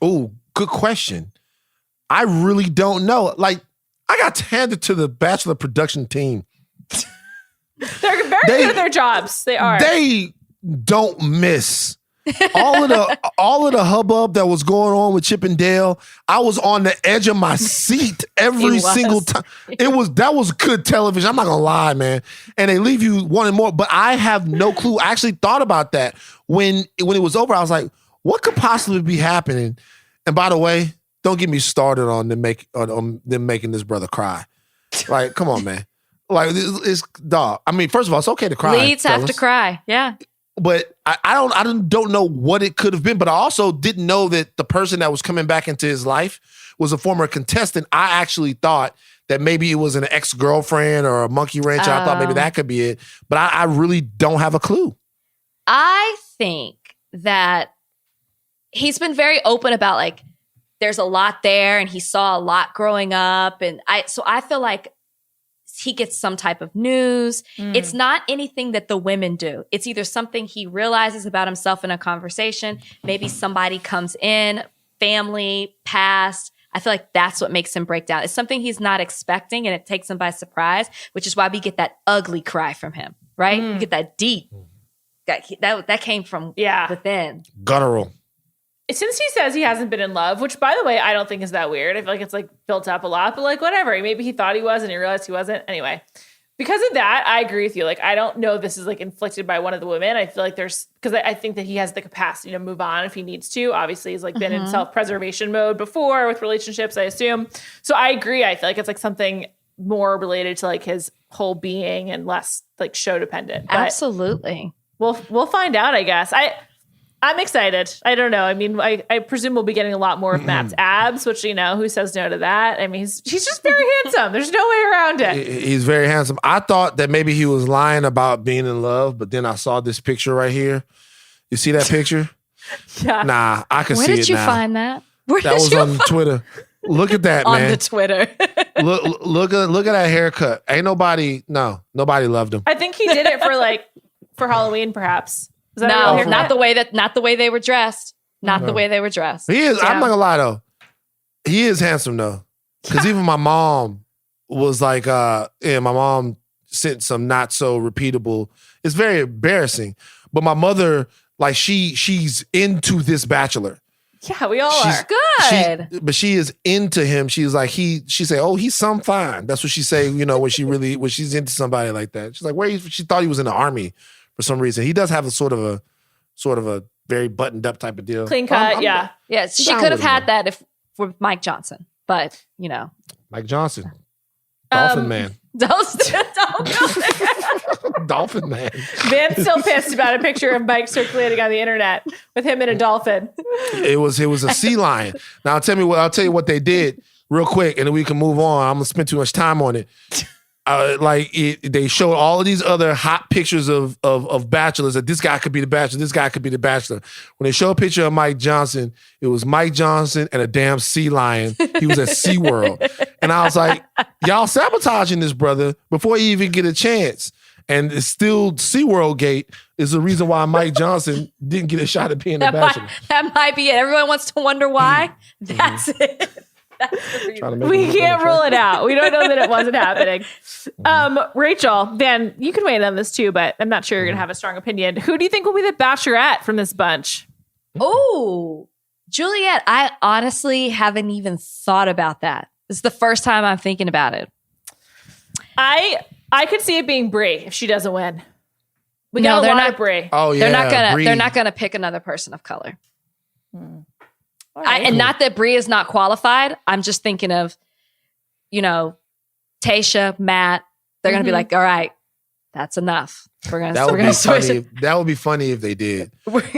Oh, good question. I really don't know. I got handed to the Bachelor production team. They're very good at their jobs. They are. They don't miss. All of the hubbub that was going on with Chip and Dale, I was on the edge of my seat every single time. That was good television. I'm not gonna lie, man. And they leave you wanting more, but I have no clue. I actually thought about that when it was over. I was like, what could possibly be happening? And by the way, don't get me started on them making this brother cry. Come on, man. It's dog. I mean, first of all, it's okay to cry. Leads have to cry. Yeah. But I don't know what it could have been. But I also didn't know that the person that was coming back into his life was a former contestant. I actually thought that maybe it was an ex-girlfriend or a monkey wrench. I thought maybe that could be it. But I really don't have a clue. I think that he's been very open about there's a lot there and he saw a lot growing up. And I feel like he gets some type of news. It's not anything that the women do. It's either something he realizes about himself in a conversation. Maybe somebody comes in, family, past. I feel like that's what makes him break down. It's something he's not expecting, and it takes him by surprise, which is why we get that ugly cry from him, right? We get that deep. That came from within. Guttural. Since he says he hasn't been in love, which, by the way, I don't think is that weird. I feel like it's like built up a lot, but like whatever. Maybe he thought he was and he realized he wasn't. Anyway, because of that, I agree with you. Like, I don't know if this is like inflicted by one of the women. I feel like because I think that he has the capacity to move on if he needs to. Obviously, he's like been in self-preservation mode before with relationships, I assume. So I agree. I feel like it's like something more related to like his whole being and less like show dependent. But Absolutely. we'll find out, I guess. I'm excited. I don't know. I mean, I presume we'll be getting a lot more of Matt's abs, which, who says no to that? I mean, he's just very handsome. There's no way around it. He's very handsome. I thought that maybe he was lying about being in love, but then I saw this picture right here. You see that picture? Yeah. Nah, I can Where see it now. did you find that? Where That did was you on Twitter. Look at that, on man. the Twitter? Look at that haircut. Ain't nobody loved him. I think he did it for Halloween, perhaps. Is that a real No, haircut? not the way they were dressed. Not the way they were dressed. He is. I'm not gonna lie though. He is handsome though, because even my mom was like, my mom sent some not so repeatable. It's very embarrassing, but my mother, like, she's into this Bachelor. Yeah, we all are. Good. But she is into him. She's like, she say, oh, he's some fine. That's what she say, when she's into somebody like that. She's like, she thought he was in the army for some reason. He does have a sort of a very buttoned up type of deal. Clean cut, yeah. Yeah, she down could have with had him. that if with Mike Johnson, but Mike Johnson. Dolphin Man. don't go there. Dolphin Man. Van's still pissed about a picture of Mike circulating on the internet with him and a dolphin. It was a sea lion. Now I'll tell you what they did real quick, and then we can move on. I'm gonna spend too much time on it. They showed all of these other hot pictures of bachelors that this guy could be the bachelor, this guy could be the bachelor. When they show a picture of Mike Johnson, it was Mike Johnson and a damn sea lion. He was at SeaWorld. And I was like, y'all sabotaging this brother before he even get a chance. And it's still SeaWorld Gate is the reason why Mike Johnson didn't get a shot at being the bachelor. That might be it. Everyone wants to wonder why. That's it. We can't rule it out. We don't know that it wasn't happening. Rachel, Van, you can weigh in on this too, but I'm not sure you're going to have a strong opinion. Who do you think will be the bachelorette from this bunch? Oh, Juliet, I honestly haven't even thought about that. This is the first time I'm thinking about it. I could see it being Brie if she doesn't win. We got a lot of Brie. Oh yeah, They're not gonna pick another person of color. And not that Brie is not qualified. I'm just thinking of, Tayshia, Matt. They're gonna be like, all right, that's enough. We're gonna switch it. That would be funny if they did.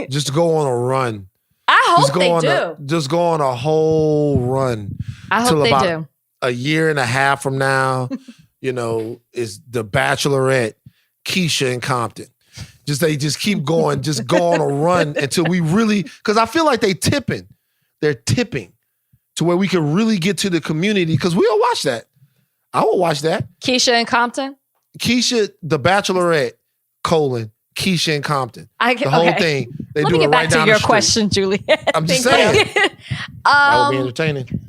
Just go on a run. I hope they do. Just go on a whole run. I hope they do. A year and a half from now, is the Bachelorette, Keisha and Compton. They just keep going, just go on a run until we really, because I feel like they're tipping to where we can really get to the community, because we'll watch that. I will watch that. Keisha and Compton? Keisha, the Bachelorette, Keisha and Compton. The whole thing. Let me get back to your question, Juliet. I'm just saying. That would be entertaining.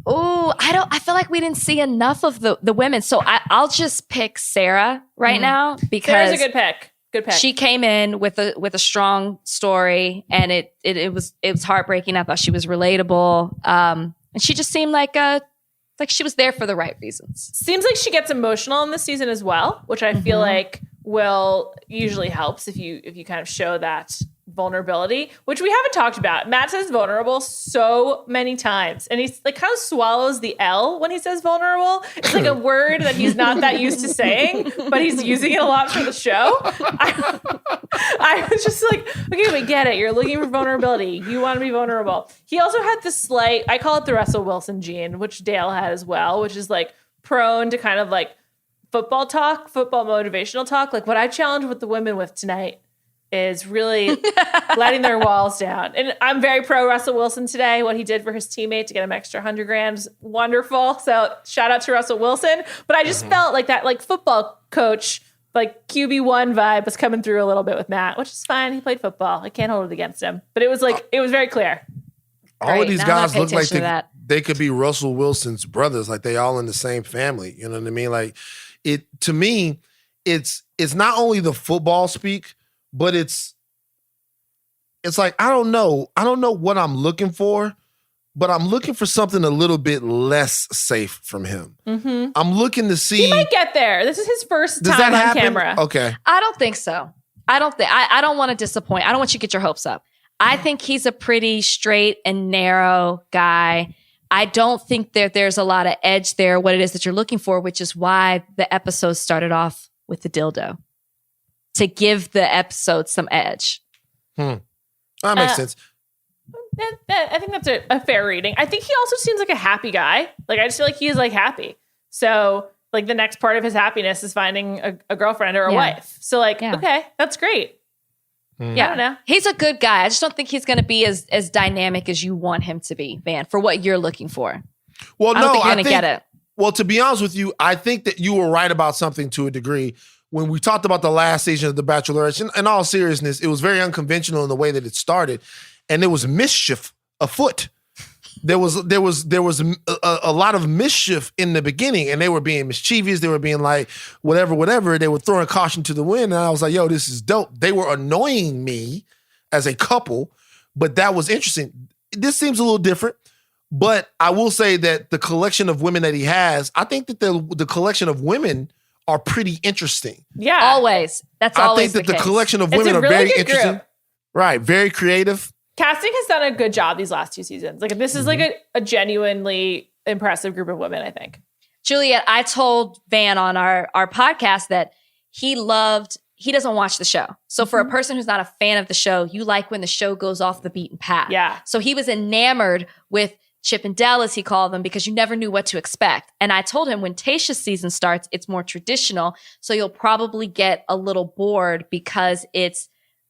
Oh, I feel like we didn't see enough of the women. So I'll just pick Sarah right now, because Sarah's a good pick. Good pick. She came in with a strong story, and it was heartbreaking. I thought she was relatable. And she just seemed like she was there for the right reasons. Seems like she gets emotional in this season as well, which I feel like usually helps if you kind of show that vulnerability, which we haven't talked about. Matt says vulnerable so many times, and he's like kind of swallows the L when he says vulnerable. It's like a word that he's not that used to saying, but he's using it a lot for the show. I was just like, okay, we get it. You're looking for vulnerability. You want to be vulnerable. He also had this slight, I call it the Russell Wilson gene, which Dale had as well, which is like prone to kind of like football motivational talk, like what I challenged with the women with tonight. is really letting their walls down. And I'm very pro Russell Wilson today. What he did for his teammate to get him extra $100,000 is wonderful. So shout out to Russell Wilson. But I just felt like that, like football coach, like QB1 vibe was coming through a little bit with Matt, which is fine. He played football. I can't hold it against him. But it was like, it was very clear. All of these guys look like they could be Russell Wilson's brothers. Like they all in the same family. You know what I mean? Like to me, it's not only the football speak, but it's like, I don't know what I'm looking for, but I'm looking for something a little bit less safe from him. Mm-hmm. I'm looking to see. He might get there. This is his first time on camera. Okay. I don't think so. I don't want to disappoint. I don't want you to get your hopes up. I think he's a pretty straight and narrow guy. I don't think that there's a lot of edge there, what it is that you're looking for, which is why the episode started off with the dildo, to give the episode some edge. That makes sense. I think that's a fair reading. I think he also seems like a happy guy. Like, I just feel like he is like happy. So like the next part of his happiness is finding a girlfriend or a wife. So like, okay, that's great. Yeah, I don't know. He's a good guy. I just don't think he's going to be as dynamic as you want him to be, Van, for what you're looking for. Well, I don't think you're going to get it. Well, to be honest with you, I think that you were right about something to a degree. When we talked about the last season of The Bachelorette, in all seriousness, it was very unconventional in the way that it started, and there was mischief afoot. There was a lot of mischief in the beginning, and they were being mischievous. They were being like, whatever. They were throwing caution to the wind, and I was like, yo, this is dope. They were annoying me as a couple, but that was interesting. This seems a little different, but I will say that the collection of women that he has, I think that the collection of women are pretty interesting. Yeah. Always. That's always the case. I think that the collection of women are really very good interesting. group. Right. Very creative. Casting has done a good job these last 2 seasons. Like, this is like a genuinely impressive group of women, I think. Juliet, I told Van on our podcast that he doesn't watch the show. So for a person who's not a fan of the show, you like when the show goes off the beaten path. Yeah. So he was enamored with Chip and Dale, as he called them, because you never knew what to expect. And I told him when Tayshia's season starts, it's more traditional. So you'll probably get a little bored because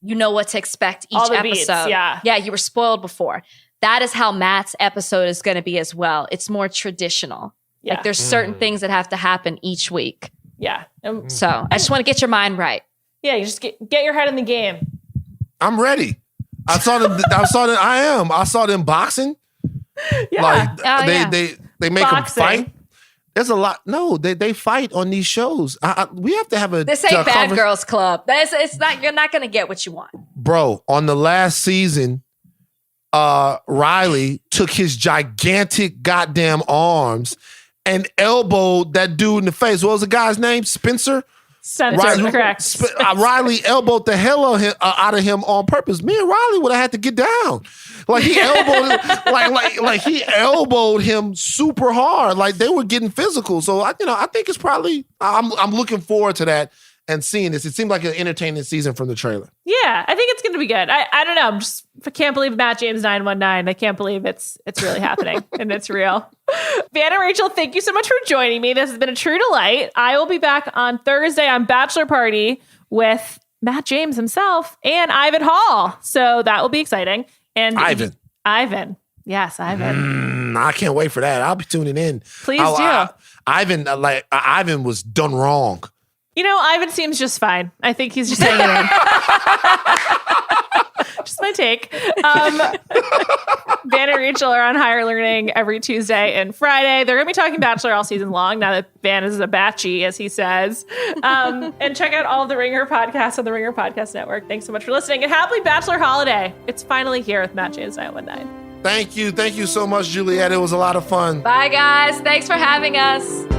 you know what to expect each episode. Beats, yeah. Yeah, you were spoiled before. That is how Matt's episode is going to be as well. It's more traditional. Yeah. Like there's certain things that have to happen each week. Yeah. So I just want to get your mind right. Yeah, you just get your head in the game. I'm ready. I saw them boxing. Yeah. Like they make them fight. There's a lot. No, they fight on these shows. We have to have a. This ain't Bad Girls Club. It's not. You're not going to get what you want, bro. On the last season, Riley took his gigantic goddamn arms and elbowed that dude in the face. What was the guy's name? Spencer. Correct. Riley elbowed the hell out of him on purpose. Me and Riley would have had to get down. Like he elbowed him, like he elbowed him super hard. Like they were getting physical. So I think it's probably I'm looking forward to that and seeing this. It seemed like an entertaining season from the trailer. Yeah, I think it's going to be good. I don't know. I can't believe Matt James 919. I can't believe it's really happening and it's real. Van and Rachel, thank you so much for joining me. This has been a true delight. I will be back on Thursday on Bachelor Party with Matt James himself and Ivan Hall. So that will be exciting. And Ivan. Yes, Ivan. I can't wait for that. I'll be tuning in. Please do. Ivan was done wrong. You know, Ivan seems just fine. I think he's just hanging in. Just my take. Van and Rachel are on Higher Learning every Tuesday and Friday. They're going to be talking Bachelor all season long now that Van is a batchy, as he says. And check out all of the Ringer podcasts on the Ringer Podcast Network. Thanks so much for listening. And happy Bachelor holiday. It's finally here with Matt James 919. Thank you. Thank you so much, Juliet. It was a lot of fun. Bye, guys. Thanks for having us.